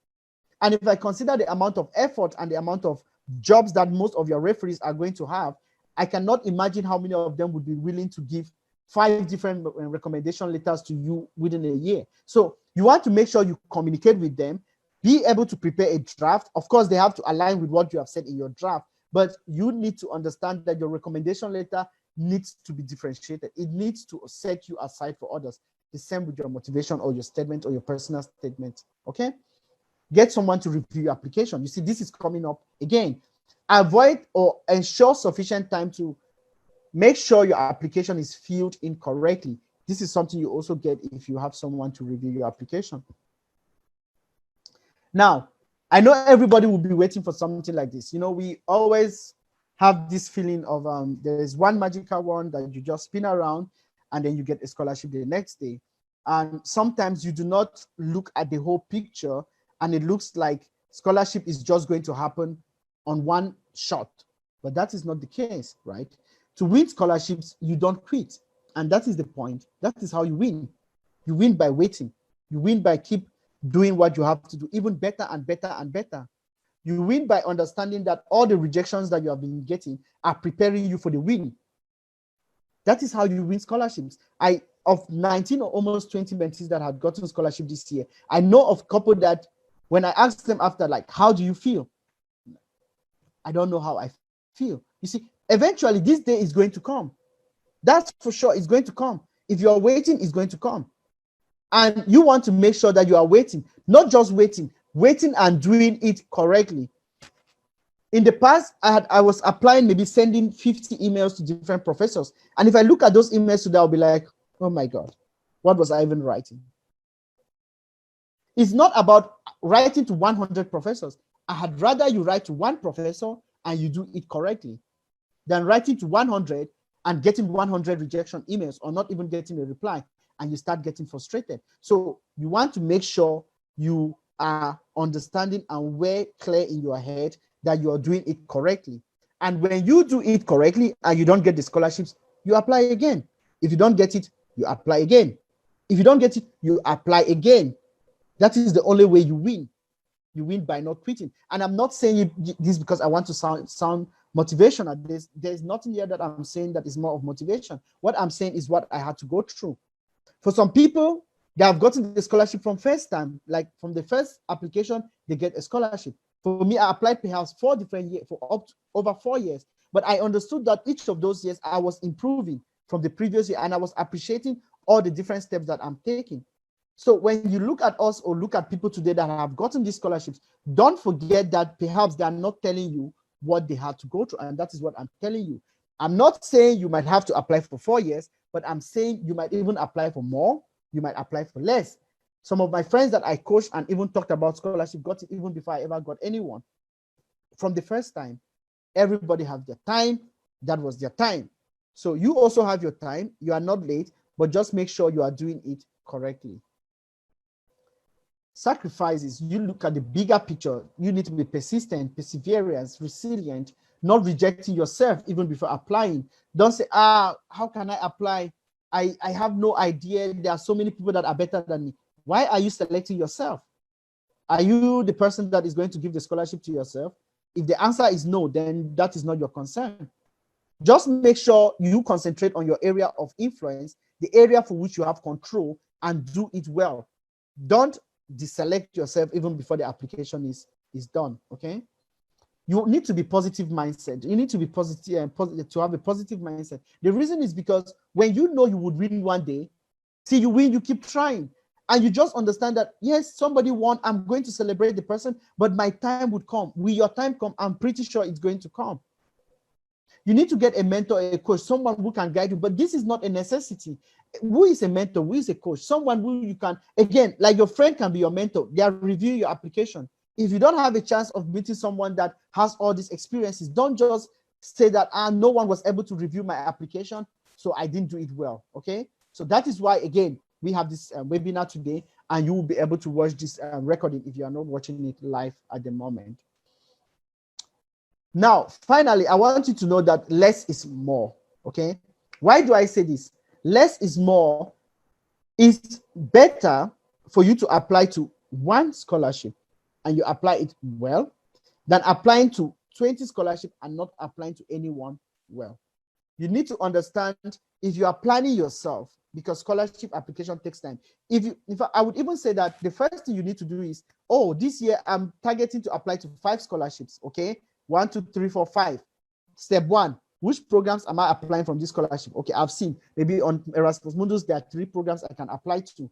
And if I consider the amount of effort and the amount of jobs that most of your referees are going to have, I cannot imagine how many of them would be willing to give 5 different recommendation letters to you within a year. So you want to make sure you communicate with them, be able to prepare a draft. Of course, they have to align with what you have said in your draft, but you need to understand that your recommendation letter needs to be differentiated. It needs to set you aside for others. The same with your motivation or your statement or your personal statement. Okay? Get someone to review your application. You see, this is coming up again. Avoid or ensure sufficient time to make sure your application is filled in correctly. This is something you also get if you have someone to review your application. Now, I know everybody will be waiting for something like this. You know, we always have this feeling of there's one magical one that you just spin around and then you get a scholarship the next day. And sometimes you do not look at the whole picture and it looks like scholarship is just going to happen on one shot. But that is not the case, right? To win scholarships, you don't quit. And that is the point. That is how you win. You win by waiting. You win by keep doing what you have to do, even better and better and better. You win by understanding that all the rejections that you have been getting are preparing you for the win. That is how you win scholarships. Of 19 or almost 20 mentees that had gotten scholarship this year, I know of a couple that when I asked them after, like, how do you feel? I don't know how I feel. You see, eventually this day is going to come. That's for sure. It's going to come. If you are waiting, it's going to come. And you want to make sure that you are waiting, not just waiting and doing it correctly. In the past, I was applying, maybe sending 50 emails to different professors. And if I look at those emails today, I'll be like, oh my God, what was I even writing? It's not about writing to 100 professors. I had rather you write to one professor and you do it correctly than writing to 100 and getting 100 rejection emails or not even getting a reply and you start getting frustrated. So you want to make sure you are understanding and we're clear in your head that you are doing it correctly. And when you do it correctly and you don't get the scholarships, you apply again. If you don't get it, you apply again. If you don't get it, you apply again. That is the only way you win. You win by not quitting. And I'm not saying this because I want to sound motivational. There's nothing here that I'm saying that is more of motivation. What I'm saying is what I had to go through. For some people, they have gotten the scholarship from first time, like from the first application, they get a scholarship. For me, I applied perhaps 4 different years for over 4 years, but I understood that each of those years I was improving from the previous year and I was appreciating all the different steps that I'm taking. So when you look at us or look at people today that have gotten these scholarships, don't forget that perhaps they are not telling you what they had to go through. And that is what I'm telling you. I'm not saying you might have to apply for 4 years, but I'm saying you might even apply for more. You might apply for less. Some of my friends that I coached and even talked about scholarship got it even before I ever got anyone. From the first time, everybody has their time. That was their time. So you also have your time. You are not late, but just make sure you are doing it correctly. Sacrifices, you look at the bigger picture. You need to be persistent, perseverance, resilient, not rejecting yourself even before applying. Don't say, how can I apply? I have no idea. There are so many people that are better than me. Why are you selecting yourself? Are you the person that is going to give the scholarship to yourself? If the answer is no, then that is not your concern. Just make sure you concentrate on your area of influence, the area for which you have control, and do it well. Don't deselect yourself even before the application is done, okay? You need to be positive mindset. You need to be positive and to have a positive mindset. The reason is because when you know you would win one day, see you win, you keep trying. And you just understand that, yes, somebody won, I'm going to celebrate the person, but my time would come. Will your time come? I'm pretty sure it's going to come. You need to get a mentor, a coach, someone who can guide you, but this is not a necessity. Who is a mentor? Who is a coach? Someone who you can, again, like your friend can be your mentor. They are reviewing your application. If you don't have a chance of meeting someone that has all these experiences, don't just say that no one was able to review my application, so I didn't do it well, okay? So that is why, again, we have this webinar today, and you will be able to watch this recording if you are not watching it live at the moment. Now, finally, I want you to know that less is more, okay? Why do I say this? Less is more is better for you to apply to one scholarship and you apply it well than applying to 20 scholarships and not applying to anyone well. You need to understand if you are planning yourself, because scholarship application takes time. I would even say that the first thing you need to do is, this year I'm targeting to apply to 5 scholarships, okay? 1, 2, 3, 4, 5. Step 1, which programs am I applying from this scholarship? Okay, I've seen maybe on Erasmus Mundus, there are 3 programs I can apply to.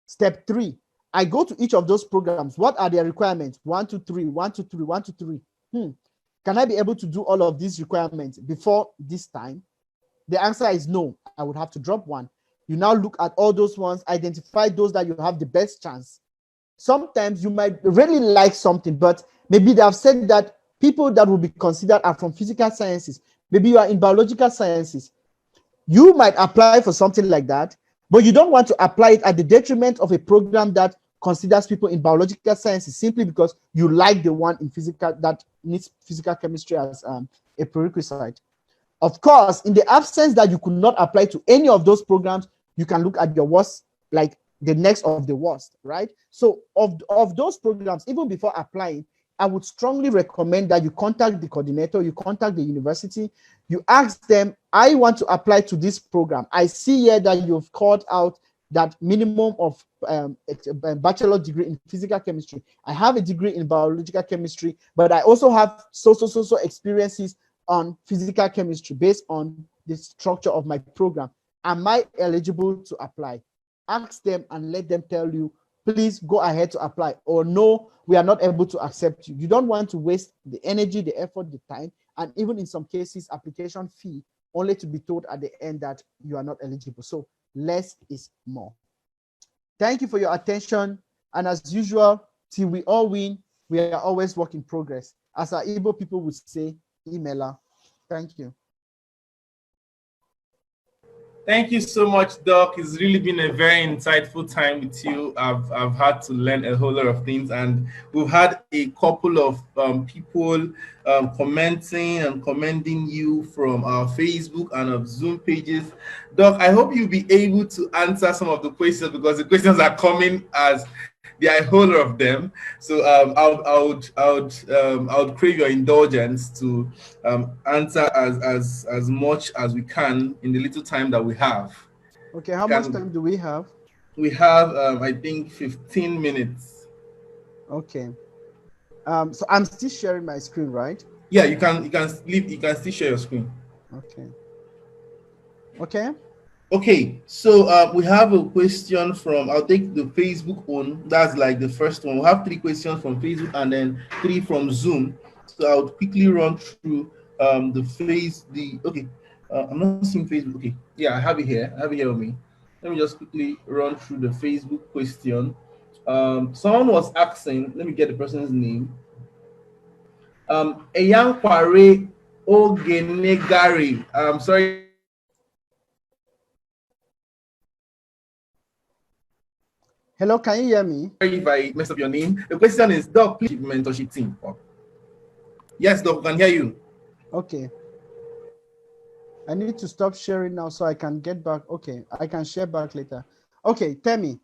Step 3, I go to each of those programs. What are their requirements? 1, 2, 3, 1, 2, 3, 1, 2, 3. Can I be able to do all of these requirements before this time? The answer is no. I would have to drop one. You now look at all those ones, identify those that you have the best chance. Sometimes you might really like something, but maybe they have said that people that will be considered are from physical sciences. Maybe you are in biological sciences. You might apply for something like that, but you don't want to apply it at the detriment of a program that considers people in biological sciences simply because you like the one in physical that needs physical chemistry as a prerequisite. Of course, in the absence that you could not apply to any of those programs, you can look at your worst, like the next of the worst, right? So of those programs, even before applying, I would strongly recommend that you contact the coordinator, you contact the university, you ask them, I want to apply to this program. I see here that you've called out that minimum of a bachelor degree in physical chemistry. I have a degree in biological chemistry, but I also have so experiences on physical chemistry based on the structure of my program. Am I eligible to apply? Ask them and let them tell you, please go ahead to apply, or no, we are not able to accept you. You don't want to waste the energy, the effort, the time, and even in some cases, application fee, only to be told at the end that you are not eligible. So less is more. Thank you for your attention. And as usual, till we all win, we are always work in progress. As our Igbo people would say, emailer. Thank you. Thank you so much, Doc. It's really been a very insightful time with you. I've had to learn a whole lot of things, and we've had a couple of people commenting and commending you from our Facebook and of Zoom pages. Doc, I hope you'll be able to answer some of the questions, because the questions are coming as there are a whole lot of them. So I would crave your indulgence to answer as much as we can in the little time that we have. Okay, how much time do we have? We have I think 15 minutes. Okay. So I'm still sharing my screen, right? Yeah, you can still share your screen. Okay. Okay. Okay, so we have a question from, I'll take the Facebook one. That's like the first one. We'll have 3 questions from Facebook and then 3 from Zoom. So I'll quickly run through I'm not seeing Facebook. Okay, yeah, I have it here. I have it here with me. Let me just quickly run through the Facebook question. Someone was asking, let me get the person's name. Eyankware Ogenegari. I'm sorry. Hello, can you hear me? Sorry if I messed up your name. The question is, Doc, please mentorship team. Yes, Doc, I can hear you. Okay. I need to stop sharing now so I can get back. Okay, I can share back later. Okay, tell me.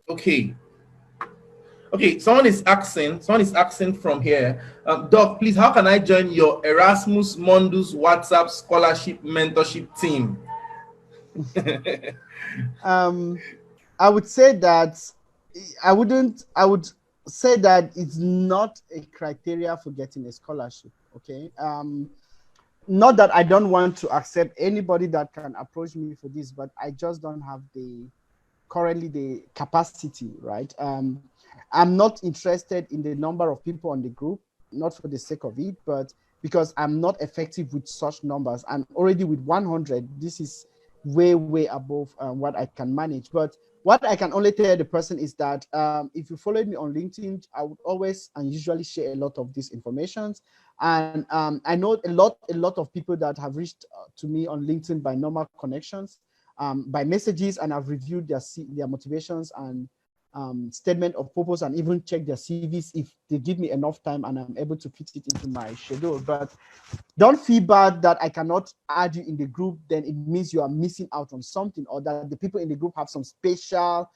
Okay. Okay, someone is asking from here. Doc, please, how can I join your Erasmus Mundus WhatsApp scholarship mentorship team? I would say that I would say that it's not a criteria for getting a scholarship. Okay. Not that I don't want to accept anybody that can approach me for this, but I just don't have currently the capacity, right? I'm not interested in the number of people on the group, not for the sake of it, but because I'm not effective with such numbers. And already with 100, this is way above what I can manage. But what I can only tell the person is that if you followed me on LinkedIn, I would always and usually share a lot of these informations. And I know a lot of people that have reached to me on LinkedIn by normal connections, by messages, and I've reviewed their motivations and statement of purpose, and even check their CVs if they give me enough time and I'm able to fit it into my schedule. But don't feel bad that I cannot add you in the group, then it means you are missing out on something, or that the people in the group have some special,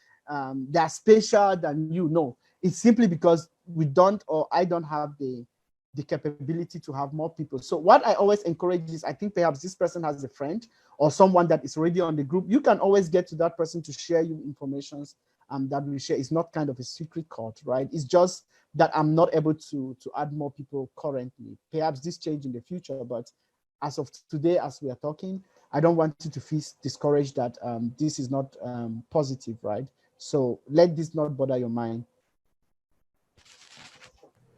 they're special than you. No, it's simply because we don't, or I don't have the capability to have more people. So what I always encourage is, I think perhaps this person has a friend or someone that is already on the group. You can always get to that person to share you information that we share is not kind of a secret code, right? It's just that I'm not able to add more people currently. Perhaps this change in the future, but as of today, as we are talking, I don't want you to feel discouraged that this is not positive, right? So let this not bother your mind.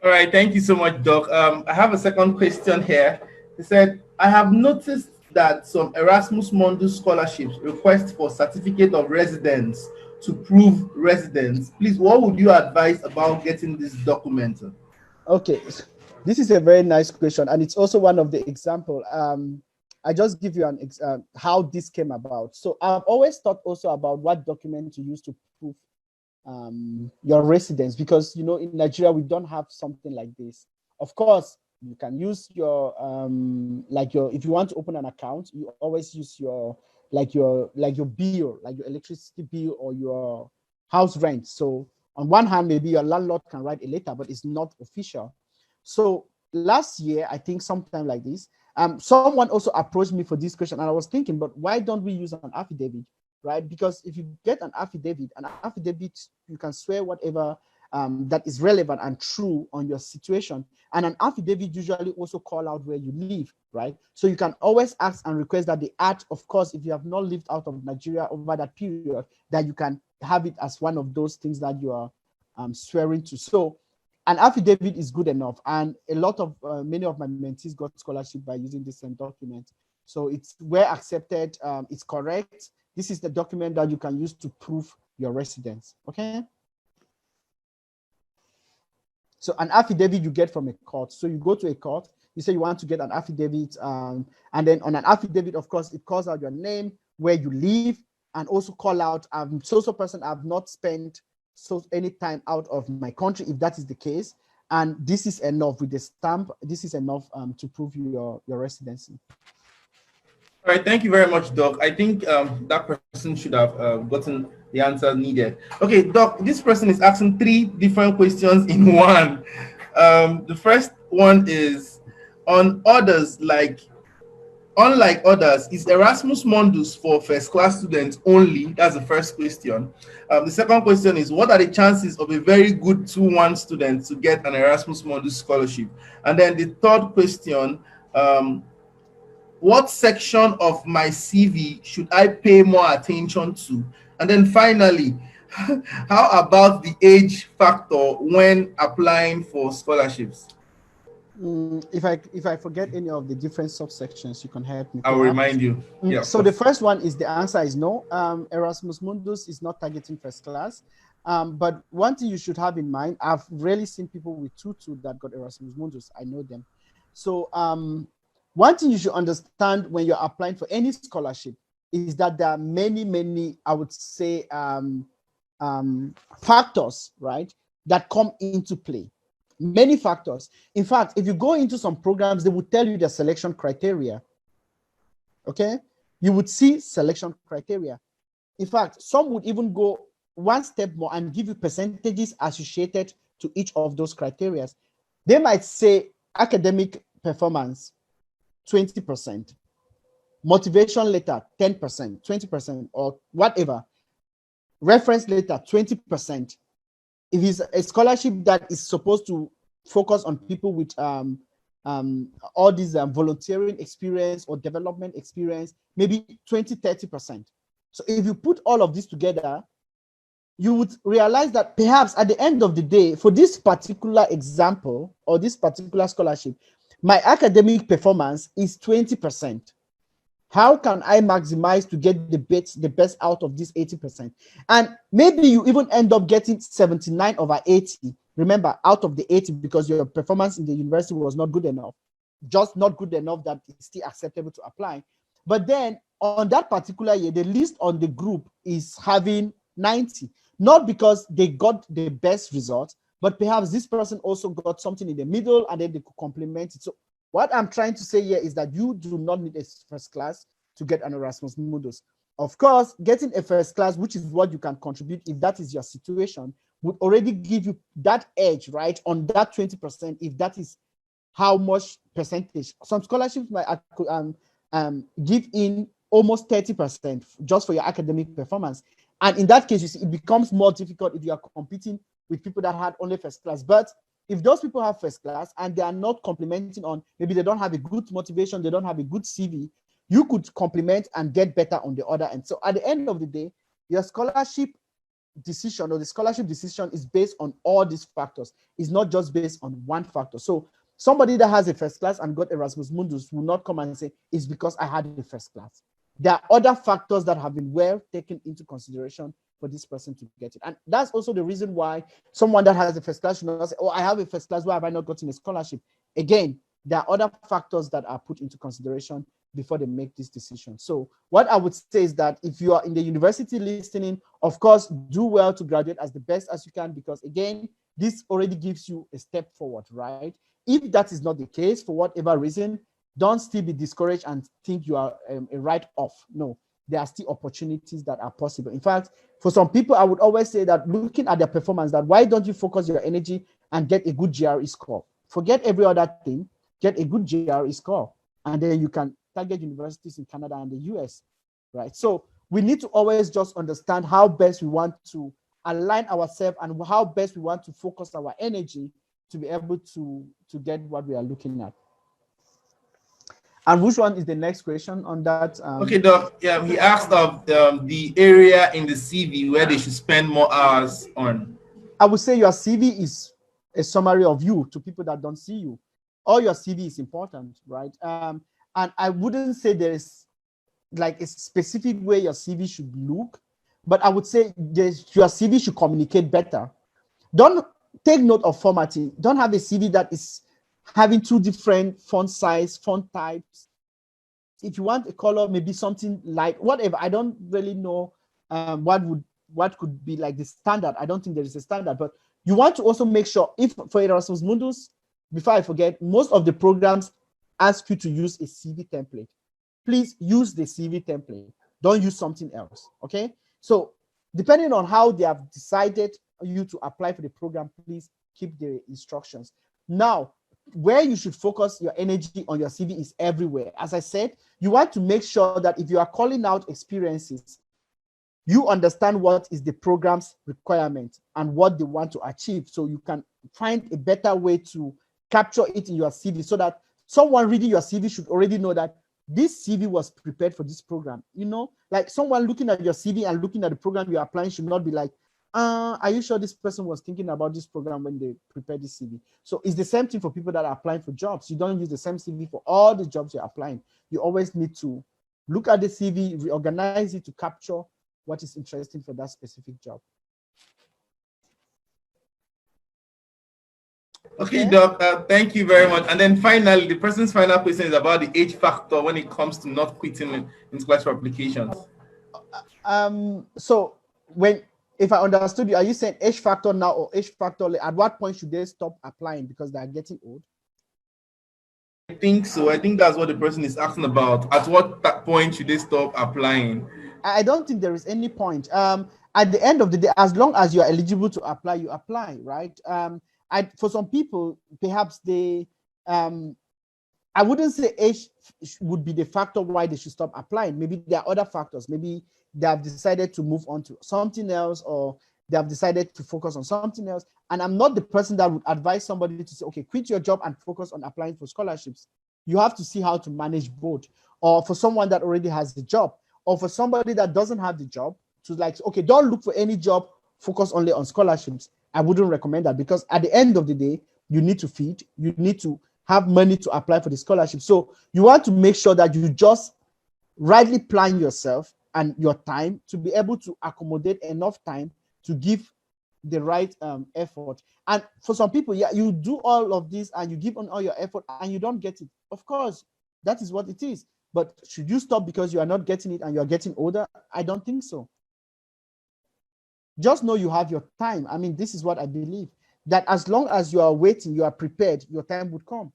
All right, thank you so much, Doc. I have a second question here. He said, I have noticed that some Erasmus Mundus scholarships request for certificate of residence to prove residence. Please, what would you advise about getting this documented? Okay, this is a very nice question, and it's also one of the example. I just give you an how this came about. So I've always thought also about what document to use to prove your residence, because you know in Nigeria we don't have something like this. Of course, you can use your if you want to open an account, you always use your bill, like your electricity bill or your house rent. So on one hand, maybe your landlord can write a letter, but it's not official. So last year, I think sometime like this, someone also approached me for this question, and I was thinking, but why don't we use an affidavit, right? Because if you get an affidavit, you can swear whatever that is relevant and true on your situation. And an affidavit usually also call out where you live, right? So you can always ask and request that the act, of course, if you have not lived out of Nigeria over that period, that you can have it as one of those things that you are swearing to. So an affidavit is good enough. And a lot of, many of my mentees got scholarship by using this same document. So it's well accepted, it's correct. This is the document that you can use to prove your residence, okay? So an affidavit you get from a court. So you go to a court, you say you want to get an affidavit, and then on an affidavit, of course, it calls out your name, where you live, and also call out, so person I've not spent any time out of my country, if that is the case. And this is enough with the stamp. This is enough to prove your residency. All right, thank you very much, Doc. I think that person should have gotten the answer needed. Okay, Doc, this person is asking 3 different questions in one. The first one is on others, unlike others, is Erasmus Mundus for first class students only? That's the first question. The second question is, what are the chances of a very good 2-1 student to get an Erasmus Mundus scholarship? And then the third question, what section of my CV should I pay more attention to? And then finally, how about the age factor when applying for scholarships? If I forget any of the different subsections, you can help me. I will remind you. Yeah. So the first one is, the answer is no. Erasmus Mundus is not targeting first class. But one thing you should have in mind, I've rarely seen people with 2-2 that got Erasmus Mundus. I know them. So one thing you should understand when you're applying for any scholarship is that there are many, I would say, factors, right, that come into play. Many factors. In fact, if you go into some programs, they would tell you the selection criteria. Okay? You would see selection criteria. In fact, some would even go one step more and give you percentages associated to each of those criteria. They might say academic performance, 20%, motivation letter, 10%, 20%, or whatever, reference letter, 20%. If it's a scholarship that is supposed to focus on people with all these volunteering experience or development experience, maybe 20-30%. So if you put all of this together, you would realize that perhaps at the end of the day, for this particular example or this particular scholarship, my academic performance is 20%. How can I maximize to get the best out of this 80%? And maybe you even end up getting 79/80. Remember, out of the 80, because your performance in the university was not good enough, just not good enough that it's still acceptable to apply. But then on that particular year, the list on the group is having 90, not because they got the best result, but perhaps this person also got something in the middle and then they could complement it. So what I'm trying to say here is that you do not need a first class to get an Erasmus Mundus. Of course, getting a first class, which is what you can contribute if that is your situation, would already give you that edge, right, on that 20%, if that is how much percentage. Some scholarships might give in almost 30% just for your academic performance. And in that case, you see, it becomes more difficult if you are competing with people that had only first class. But if those people have first class and they are not complementing on, maybe they don't have a good motivation, they don't have a good CV, you could complement and get better on the other end. So at the end of the day, your scholarship decision or the scholarship decision is based on all these factors. It's not just based on one factor. So somebody that has a first class and got Erasmus Mundus will not come and say, it's because I had the first class. There are other factors that have been well taken into consideration for this person to get it. And that's also the reason why someone that has a first class should not say, oh, I have a first class, why have I not gotten a scholarship? Again, there are other factors that are put into consideration before they make this decision. So what I would say is that if you are in the university listening, of course, do well to graduate as the best as you can, because again, this already gives you a step forward, right? If that is not the case, for whatever reason, don't still be discouraged and think you are a write-off. No, there are still opportunities that are possible. In fact, for some people, I would always say that looking at their performance, that why don't you focus your energy and get a good GRE score? Forget every other thing, get a good GRE score, and then you can target universities in Canada and the US, right? So we need to always just understand how best we want to align ourselves and how best we want to focus our energy to be able to get what we are looking at. And which one is the next question on that? Okay, Doc. Yeah, he asked of the area in the CV where they should spend more hours on. I would say your CV is a summary of you to people that don't see you. All your CV is important, right? And I wouldn't say there is like a specific way your CV should look, but I would say your CV should communicate better. Don't take note of formatting. Don't have a CV that is having two different font size, font types. If you want a color, maybe something light, whatever. I don't really know what could be like the standard. I don't think there is a standard, but you want to also make sure, if for Erasmus Mundus, before I forget, most of the programs ask you to use a CV template. Please use the CV template. Don't use something else, okay? So depending on how they have decided you to apply for the program, please keep the instructions. Now, where you should focus your energy on your CV is everywhere. As I said, you want to make sure that if you are calling out experiences, you understand what is the program's requirement and what they want to achieve, so you can find a better way to capture it in your CV, so that someone reading your CV should already know that this CV was prepared for this program. You know, like someone looking at your CV and looking at the program you're applying should not be like, are you sure this person was thinking about this program when they prepared this CV? So it's the same thing for people that are applying for jobs. You don't use the same CV for all the jobs you're applying. You always need to look at the CV, reorganize it to capture what is interesting for that specific job. Okay, Doc, thank you very much. And then finally, the person's final question is about the age factor when it comes to not quitting in scholarship applications. So if I understood you, are you saying age factor now or age factor later? At what point should they stop applying because they are getting old? I think so. I think that's what the person is asking about. At what point should they stop applying? I don't think there is any point. At the end of the day, as long as you are eligible to apply, you apply, right? For some people, perhaps they, I wouldn't say age would be the factor why they should stop applying. Maybe there are other factors. Maybe they have decided to move on to something else, or they have decided to focus on something else. And I'm not the person that would advise somebody to say, okay, quit your job and focus on applying for scholarships. You have to see how to manage both. Or for someone that already has the job, or for somebody that doesn't have the job, to like, okay, don't look for any job, focus only on scholarships. I wouldn't recommend that, because at the end of the day, you need to feed, you need to have money to apply for the scholarship. So you want to make sure that you just rightly plan yourself and your time to be able to accommodate enough time to give the right effort. And for some people, yeah, you do all of this and you give on all your effort and you don't get it. Of course, that is what it is. But should you stop because you are not getting it and you're getting older? I don't think so. Just know you have your time. I mean, this is what I believe, that as long as you are waiting, you are prepared, your time would come.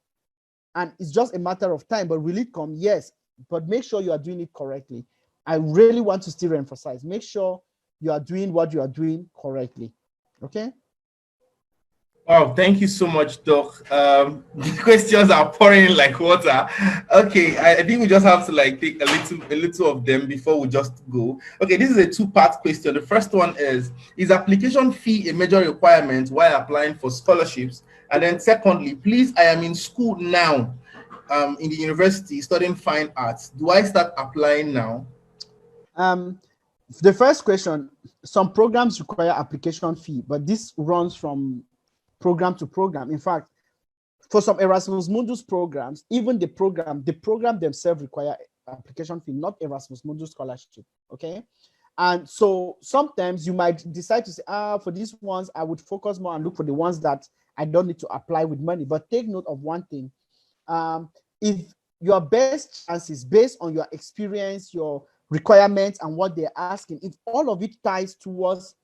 And it's just a matter of time. But will it come? Yes. But make sure you are doing it correctly. I really want to still emphasize, make sure you are doing what you are doing correctly. Okay? Wow, thank you so much, Doc. The questions are pouring in like water. Okay, I think we just have to like take a little of them before we just go. Okay, this is a two-part question. The first one is application fee a major requirement while applying for scholarships? And then secondly, please, I am in school now, in the university studying fine arts. Do I start applying now? Um, the first question, some programs require application fee, but this runs from program to program. In fact, for some Erasmus Mundus programs, even the program themselves require application fee, not Erasmus Mundus scholarship. Okay. And so sometimes you might decide to say, for these ones, I would focus more and look for the ones that I don't need to apply with money. But take note of one thing. If your best chances based on your experience, your requirements, and what they're asking, if all of it ties towards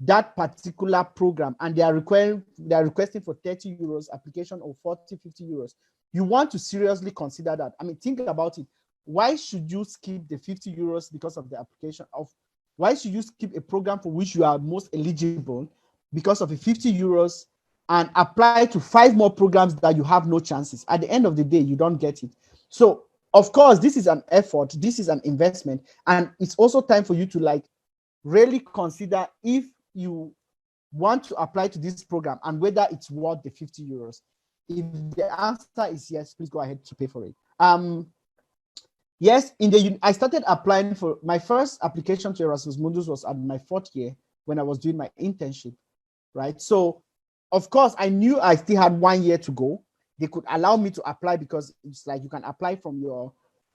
that particular program and they are requesting for 30 euros application or 40, 50 euros, you want to seriously consider that. I mean, think about it. Why should you skip the 50 euros because of the application of, why should you skip a program for which you are most eligible because of a 50 euros and apply to 5 more programs that you have no chances? At the end of the day, you don't get it. So of course, this is an effort, this is an investment, and it's also time for you to like really consider if you want to apply to this program and whether it's worth the 50 euros. If the answer is yes, please go ahead to pay for it. Yes, I started applying for my first application to Erasmus Mundus was at my 4th year when I was doing my internship, right? So of course I knew I still had 1 year to go. They could allow me to apply because it's like you can apply from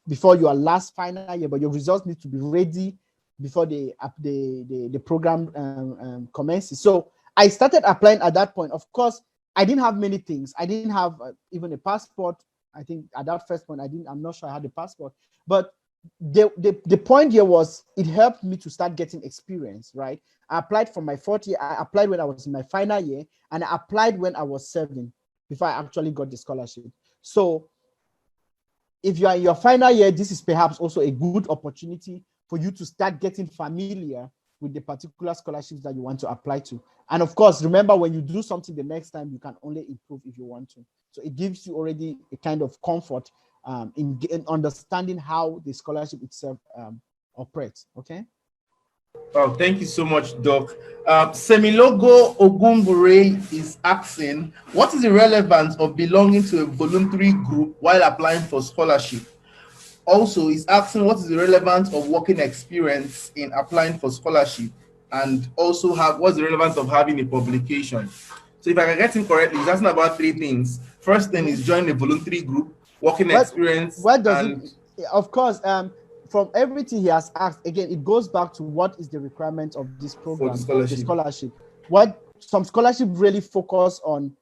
before your last final year, but your results need to be ready before the program commences. So I started applying at that point. Of course, I didn't have many things. I didn't have even a passport. I think at that first point, I'm not sure I had a passport. But the point here was it helped me to start getting experience, right? I applied for my 4th year. I applied when I was in my final year, and I applied when I was 7 before I actually got the scholarship. So if you are in your final year, this is perhaps also a good opportunity for you to start getting familiar with the particular scholarships that you want to apply to. And of course, remember, when you do something the next time, you can only improve if you want to. So it gives you already a kind of comfort in understanding how the scholarship itself operates. Okay. Oh, thank you so much, Doc. Semilogo Ogunbure is asking, what is the relevance of belonging to a voluntary group while applying for scholarship? Also, he's asking, what is the relevance of working experience in applying for scholarship? And also, what's the relevance of having a publication? So if I can get him correctly, he's asking about 3 things. First thing is join a voluntary group, working experience, what does and it, of course, from everything he has asked, again, it goes back to what is the requirement of this program, for of the scholarship. What some scholarship really focus on,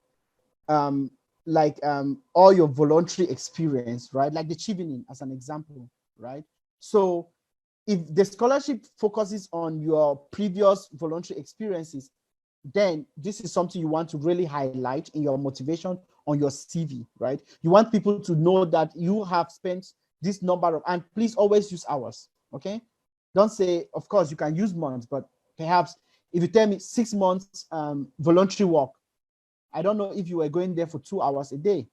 all your voluntary experience, right? Like the Chivening as an example, right? So if the scholarship focuses on your previous voluntary experiences, then this is something you want to really highlight in your motivation on your CV, right? You want people to know that you have spent this number of, and please always use hours, okay? Don't say, of course, you can use months, but perhaps if you tell me 6 months voluntary work, I don't know if you were going there for 2 hours a day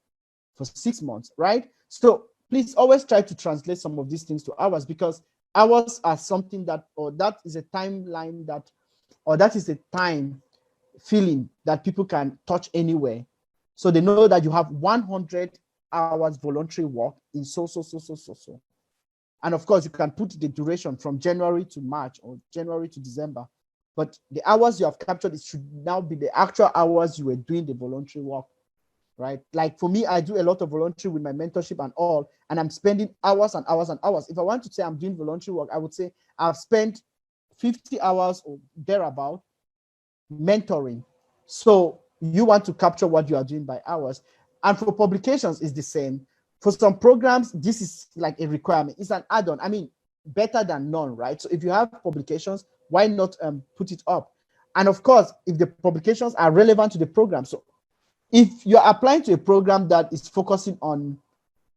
for 6 months, right? So please always try to translate some of these things to hours, because hours are something that, or that is a timeline that, or that is a time feeling that people can touch anywhere. So they know that you have 100 hours voluntary work in so. And of course, you can put the duration from January to March or January to December. But the hours you have captured, it should now be the actual hours you were doing the voluntary work, right? Like for me, I do a lot of voluntary with my mentorship and all, and I'm spending hours and hours and hours. If I want to say I'm doing voluntary work, I would say I've spent 50 hours or thereabout mentoring. So you want to capture what you are doing by hours. And for publications, it's the same. For some programs, this is like a requirement. It's an add-on. I mean, better than none, right? So if you have publications, why not put it up? And of course, if the publications are relevant to the program. So if you're applying to a program that is focusing on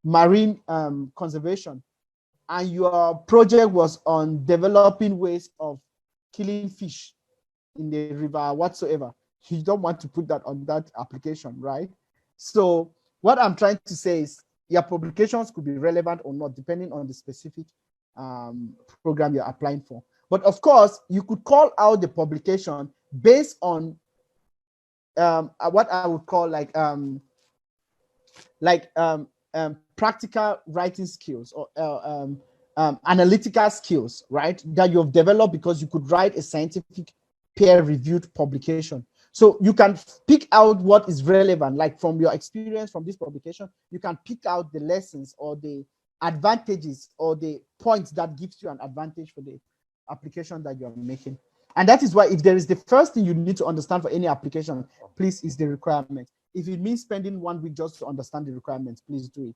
marine conservation, and your project was on developing ways of killing fish in the river whatsoever, You don't want to put that on that application, right? So what I'm trying to say is your publications could be relevant or not, depending on the specific program you're applying for. But of course, you could call out the publication based on what I would call practical writing skills or analytical skills, right? That you've developed because you could write a scientific peer-reviewed publication. So you can pick out what is relevant, like from your experience from this publication, you can pick out the lessons or the advantages or the points that gives you an advantage for the application that you're making. And that is why if there is the first thing you need to understand for any application, please, is the requirement. If it means spending 1 week just to understand the requirements, please do it.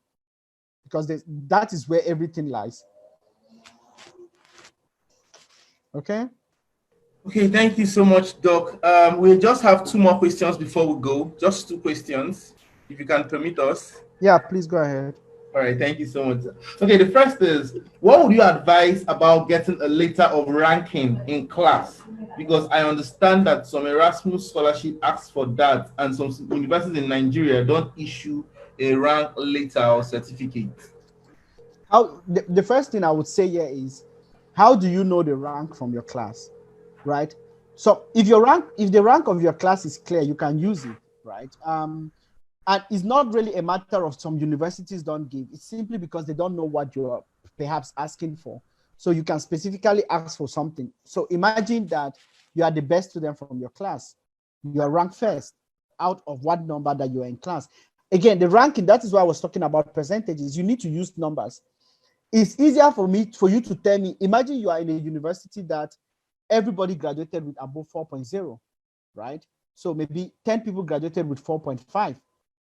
Because that is where everything lies. Okay. Okay, thank you so much, Doc. We just have 2 more questions before we go. Just 2 questions, if you can permit us. Yeah, please go ahead. All right, thank you so much. Okay, the first is, what would you advise about getting a letter of ranking in class? Because I understand that some Erasmus scholarship asks for that, and some universities in Nigeria don't issue a rank letter or certificate. The first thing I would say here is, how do you know the rank from your class, right? So if the rank of your class is clear, you can use it, right? And it's not really a matter of some universities don't give. It's simply because they don't know what you're perhaps asking for. So you can specifically ask for something. So imagine that you are the best student from your class. You are ranked first out of what number that you're in class. Again, the ranking, that is why I was talking about percentages. You need to use numbers. It's easier for you to tell me, imagine you are in a university that everybody graduated with above 4.0, right? So maybe 10 people graduated with 4.5.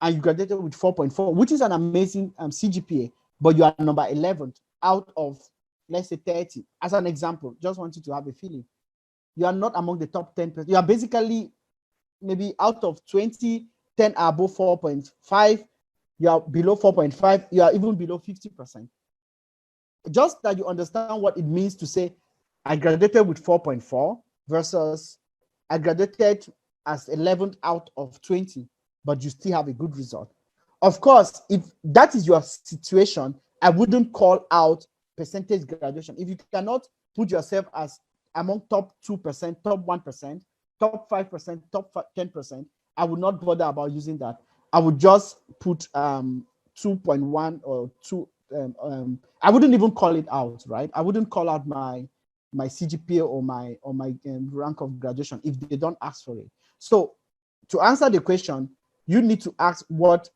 And you graduated with 4.4, which is an amazing CGPA, but you are number 11 out of, let's say, 30. As an example, just want you to have a feeling. You are not among the top 10%. You are basically maybe out of 20, 10 are above 4.5. You are below 4.5. You are even below 50%. Just that you understand what it means to say, I graduated with 4.4 versus I graduated as 11th out of 20. But you still have a good result. Of course, if that is your situation, I wouldn't call out percentage graduation. If you cannot put yourself as among top 2%, top 1%, top 5%, top 10%, I would not bother about using that. I would just put 2.1 or 2. I wouldn't even call it out, right? I wouldn't call out my CGPA or my rank of graduation if they don't ask for it. So to answer the question, you need to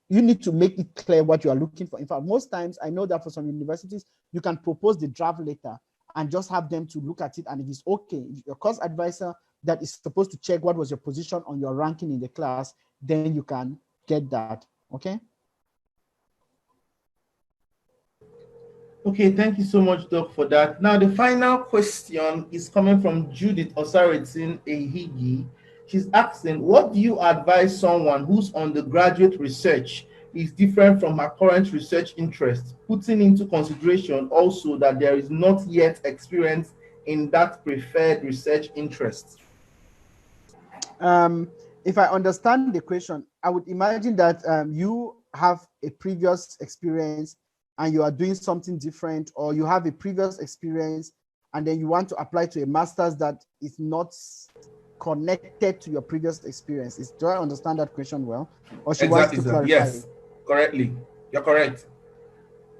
you need to make it clear what you are looking for. In fact, most times I know that for some universities, you can propose the draft letter and just have them to look at it. And if it's okay, if your course advisor that is supposed to check what was your position on your ranking in the class, then you can get that. Okay. Okay, thank you so much, Doc, for that. Now, the final question is coming from Judith Osaritin Ehigi. She's asking, what do you advise someone whose undergraduate research is different from her current research interest, putting into consideration also that there is not yet experience in that preferred research interest? If I understand the question, I would imagine that you have a previous experience and you are doing something different, or you have a previous experience and then you want to apply to a master's that is not connected to your previous experience. Do I understand that question well? Or she wants to clarify? Yes, correctly. You're correct.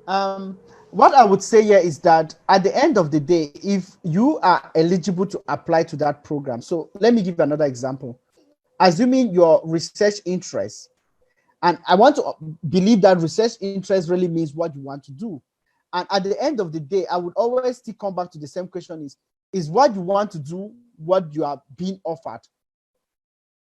What I would say here is that at the end of the day, if you are eligible to apply to that program, so let me give you another example. Assuming your research interest, and I want to believe that research interest really means what you want to do. And at the end of the day, I would always still come back to the same question is what you want to do what you are being offered?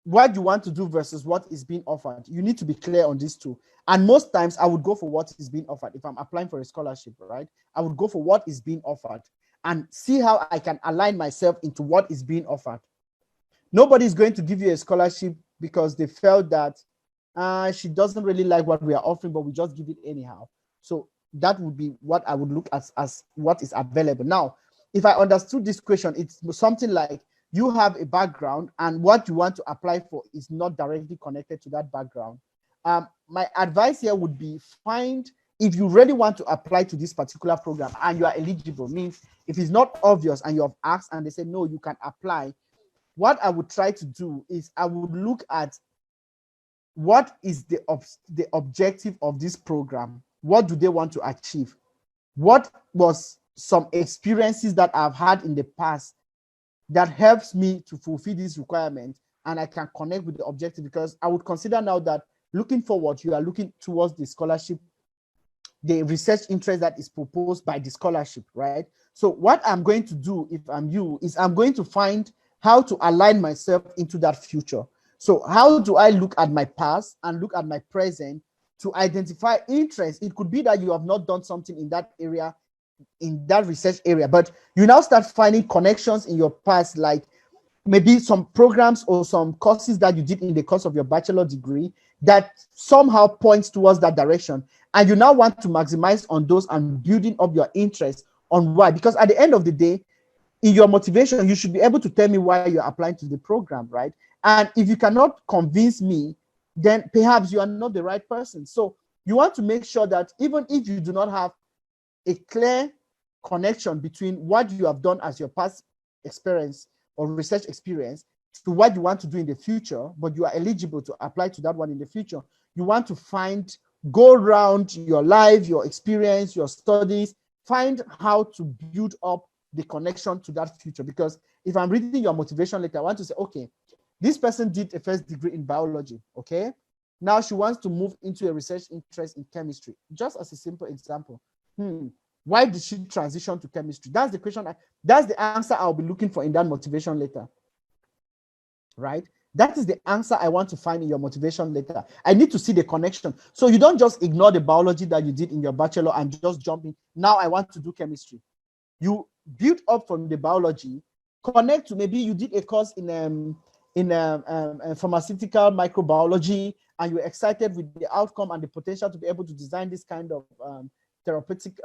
What you want to do versus what is being offered. You need to be clear on these two. And most times I would go for what is being offered. If I'm applying for a scholarship, right? I would go for what is being offered and see how I can align myself into what is being offered. Nobody's going to give you a scholarship because they felt that she doesn't really like what we are offering, but we just give it anyhow. So that would be what I would look at as what is available. Now, if I understood this question, it's something like, you have a background and what you want to apply for is not directly connected to that background. My advice here would be find, if you really want to apply to this particular program and you are eligible, means if it's not obvious and you have asked and they say, no, you can apply, what I would try to do is I would look at what is the objective of this program? What do they want to achieve? What was some experiences that I've had in the past that helps me to fulfill this requirement, and I can connect with the objective? Because I would consider now that looking forward, you are looking towards the scholarship, the research interest that is proposed by the scholarship, right? So what I'm going to do if I'm you is I'm going to find how to align myself into that future. So how do I look at my past and look at my present to identify interest? It could be that you have not done something in that area, in that research area, but you now start finding connections in your past, like maybe some programs or some courses that you did in the course of your bachelor degree that somehow points towards that direction. And you now want to maximize on those and building up your interest on why. Because at the end of the day, in your motivation, you should be able to tell me why you're applying to the program, right? And if you cannot convince me, then perhaps you are not the right person. So you want to make sure that even if you do not have a clear connection between what you have done as your past experience or research experience to what you want to do in the future, but you are eligible to apply to that one in the future, you want to go around your life, your experience, your studies, find how to build up the connection to that future. Because if I'm reading your motivation letter, I want to say, okay, this person did a first degree in biology, okay? Now she wants to move into a research interest in chemistry. Just as a simple example, why did she transition to chemistry? That's the question. That's the answer I'll be looking for in that motivation letter, right? That is the answer I want to find in your motivation letter. I need to see the connection. So you don't just ignore the biology that you did in your bachelor and just jump in. Now I want to do chemistry. You build up from the biology, connect to, maybe you did a course in pharmaceutical microbiology, and you're excited with the outcome and the potential to be able to design this kind of therapeutic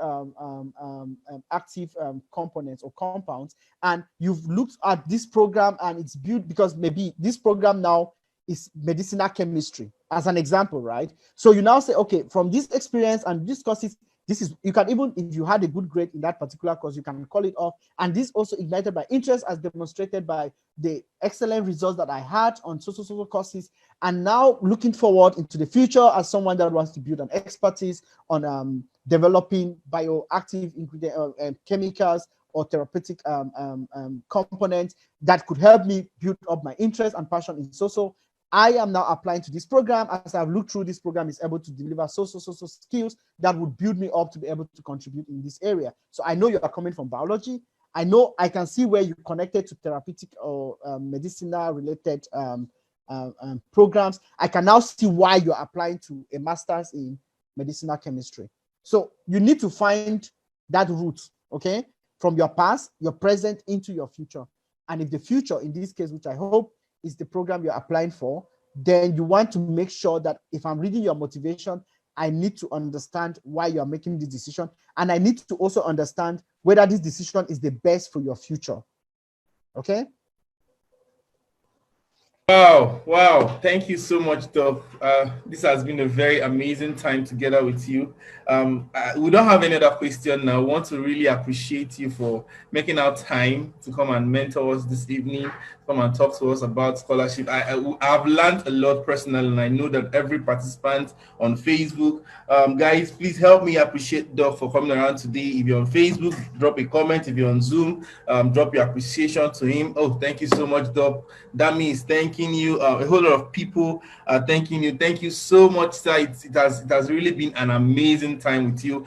active components or compounds. And you've looked at this program and it's built because maybe this program now is medicinal chemistry as an example, right? So you now say, okay, from this experience and this courses, this is, you can even, if you had a good grade in that particular course, you can call it off. And this also ignited by interest as demonstrated by the excellent results that I had on social courses. And now looking forward into the future as someone that wants to build an expertise on developing bioactive ingredient chemicals or therapeutic components that could help me build up my interest and passion in social. I am now applying to this program. As I've looked through, this program is able to deliver social skills that would build me up to be able to contribute in this area. So I know you are coming from biology. I know I can see where you connected to therapeutic or medicinal related programs. I can now see why you're applying to a master's in medicinal chemistry. So you need to find that route, okay, from your past, your present into your future. And if the future, in this case, which I hope is the program you're applying for, then you want to make sure that if I'm reading your motivation, I need to understand why you're making this decision. And I need to also understand whether this decision is the best for your future. Okay? Wow. Thank you so much, Doc. This has been a very amazing time together with you. We don't have any other question now. I want to really appreciate you for making our time to come and mentor us this evening, come and talk to us about scholarship. I've learned a lot personally, and I know that every participant on Facebook, guys, please help me appreciate Doc for coming around today. If you're on Facebook, drop a comment. If you're on Zoom, drop your appreciation to him. Oh, thank you so much, Doc. That means thanking you. A whole lot of people are thanking you. Thank you so much, sir. It has really been an amazing time with you.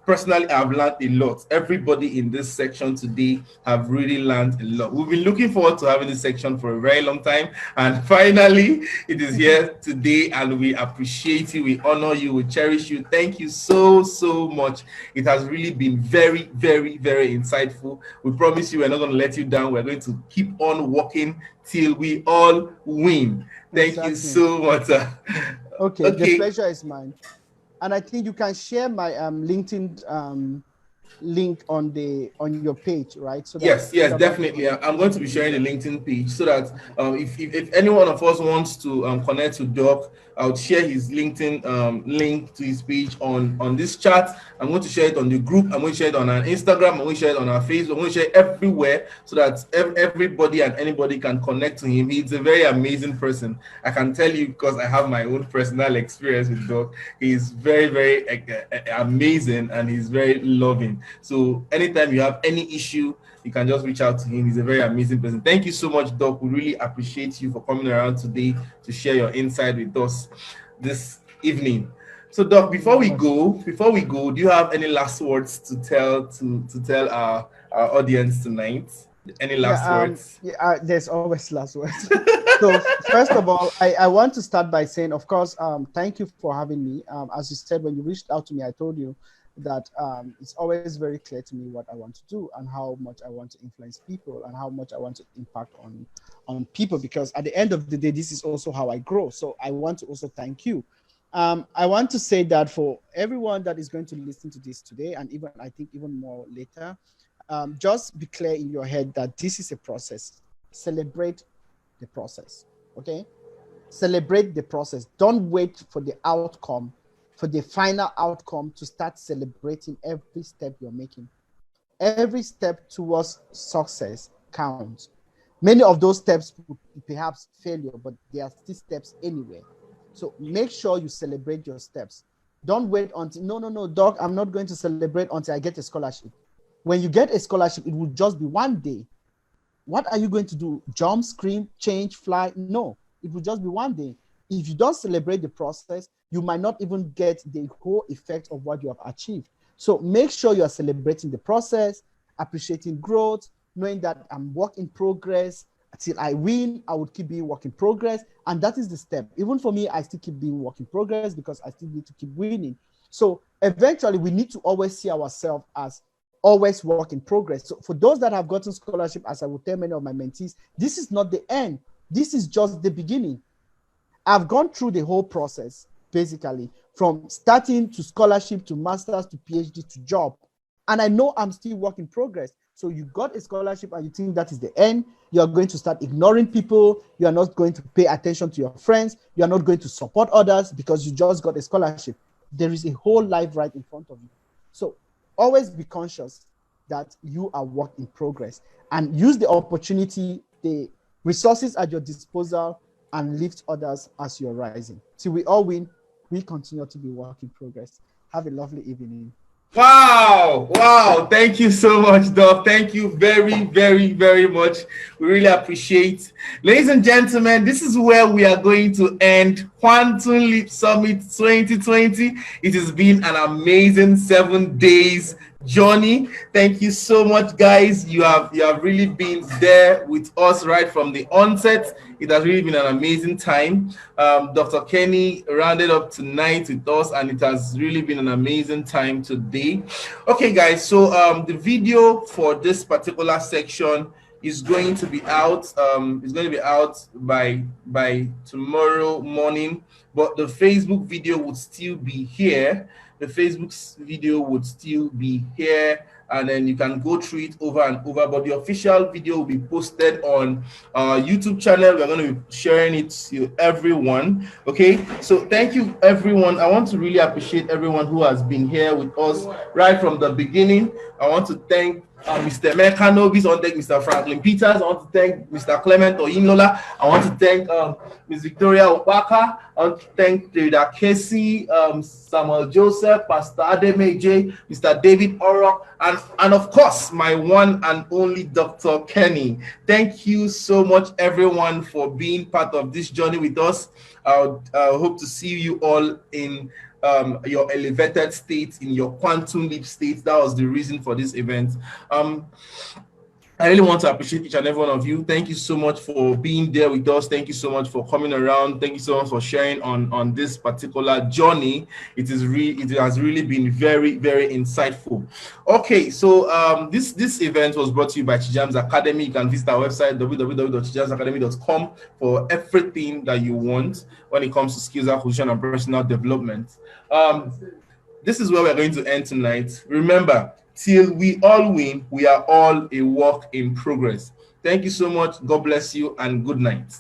Personally, I've learned a lot. Everybody in this section today have really learned a lot. We've been looking forward to having this section for a very long time, and finally, it is here today. And we appreciate you. We honor you. We cherish you. Thank you so much. It has really been very, very, very insightful. We promise you we're not going to let you down. We're going to keep on working till we all win. Thank you so much. Okay, the pleasure is mine. And I think you can share my LinkedIn link on your page, right? So that Yes, yes, definitely. I'm going to be sharing the LinkedIn page so that if any one of us wants to connect to Doc, I'll share his LinkedIn link to his page on this chat. I'm going to share it on the group. I'm going to share it on our Instagram. I'm going to share it on our Facebook. I'm going to share it everywhere so that everybody and anybody can connect to him. He's a very amazing person. I can tell you because I have my own personal experience with Doc. He's very, very amazing and he's very loving. So anytime you have any issue, you can just reach out to him. He's a very amazing person. Thank you so much, Doc. We really appreciate you for coming around today to share your insight with us this evening. So, Doc, before we go, do you have any last words to tell our audience tonight? Any last words? There's always last words. So first of all, I want to start by saying, of course, thank you for having me. As you said, when you reached out to me, I told you that it's always very clear to me what I want to do and how much I want to influence people and how much I want to impact on people, because at the end of the day, this is also how I grow. So I want to also thank you. I want to say that for everyone that is going to listen to this today, and even I think even more later, just be clear in your head that this is a process. Celebrate the process, okay? Celebrate the process. Don't wait for the outcome, for the final outcome to start celebrating every step you're making. Every step towards success counts. Many of those steps will perhaps failure, but they are still steps anyway. So make sure you celebrate your steps. Don't wait until, no, Doc, I'm not going to celebrate until I get a scholarship. When you get a scholarship, it will just be one day. What are you going to do? Jump, scream, change, fly? No, it will just be one day. If you don't celebrate the process, you might not even get the whole effect of what you have achieved. So make sure you are celebrating the process, appreciating growth, knowing that I'm work in progress. Until I win, I would keep being work in progress. And that is the step. Even for me, I still keep being work in progress because I still need to keep winning. So eventually, we need to always see ourselves as always work in progress. So for those that have gotten scholarship, as I would tell many of my mentees, this is not the end. This is just the beginning. I've gone through the whole process, basically, from starting to scholarship to master's to PhD to job. And I know I'm still work in progress. So you got a scholarship and you think that is the end. You are going to start ignoring people. You are not going to pay attention to your friends. You are not going to support others because you just got a scholarship. There is a whole life right in front of you. So always be conscious that you are work in progress and use the opportunity, the resources at your disposal, and lift others as you're rising. Till we all win, we continue to be work in progress. Have a lovely evening. Wow. Thank you so much, Doc. Thank you very, very, very much. We really appreciate. Ladies and gentlemen, this is where we are going to end Quantum Leap Summit 2020. It has been an amazing 7 days journey. Thank you so much, guys. You have really been there with us right from the onset. It has really been an amazing time. Dr. Kenny rounded up tonight with us, and it has really been an amazing time today. Okay, guys, so the video for this particular section is going to be out. It's going to be out by tomorrow morning, but the Facebook video would still be here. The Facebook video would still be here, and then you can go through it over and over. But the official video will be posted on our YouTube channel. We're going to be sharing it to everyone. Okay, so thank you, everyone. I want to really appreciate everyone who has been here with us right from the beginning. I want to thank Mr. Emeka Nobis. I want to thank Mr. Franklin Peters. I want to thank Mr. Clement Oyinlola. I want to thank Ms. Victoria Obaka. I want to thank Rita Casey, Samuel Joseph, Pastor Ademeje, Mr. David Orok, and of course, my one and only Dr. Kenny. Thank you so much, everyone, for being part of this journey with us. I hope to see you all in your elevated state, in your quantum leap state. That was the reason for this event. I really want to appreciate each and every one of you. Thank you so much for being there with us. Thank you so much for coming around. Thank you so much for sharing on this particular journey. It has really been very, very insightful. Okay, so this event was brought to you by Chijam's Academy. You can visit our website www.chijamsacademy.com for everything that you want when it comes to skills acquisition and personal development. this is where we're going to end tonight. Remember, till we all win, we are all a work in progress. Thank you so much. God bless you and good night.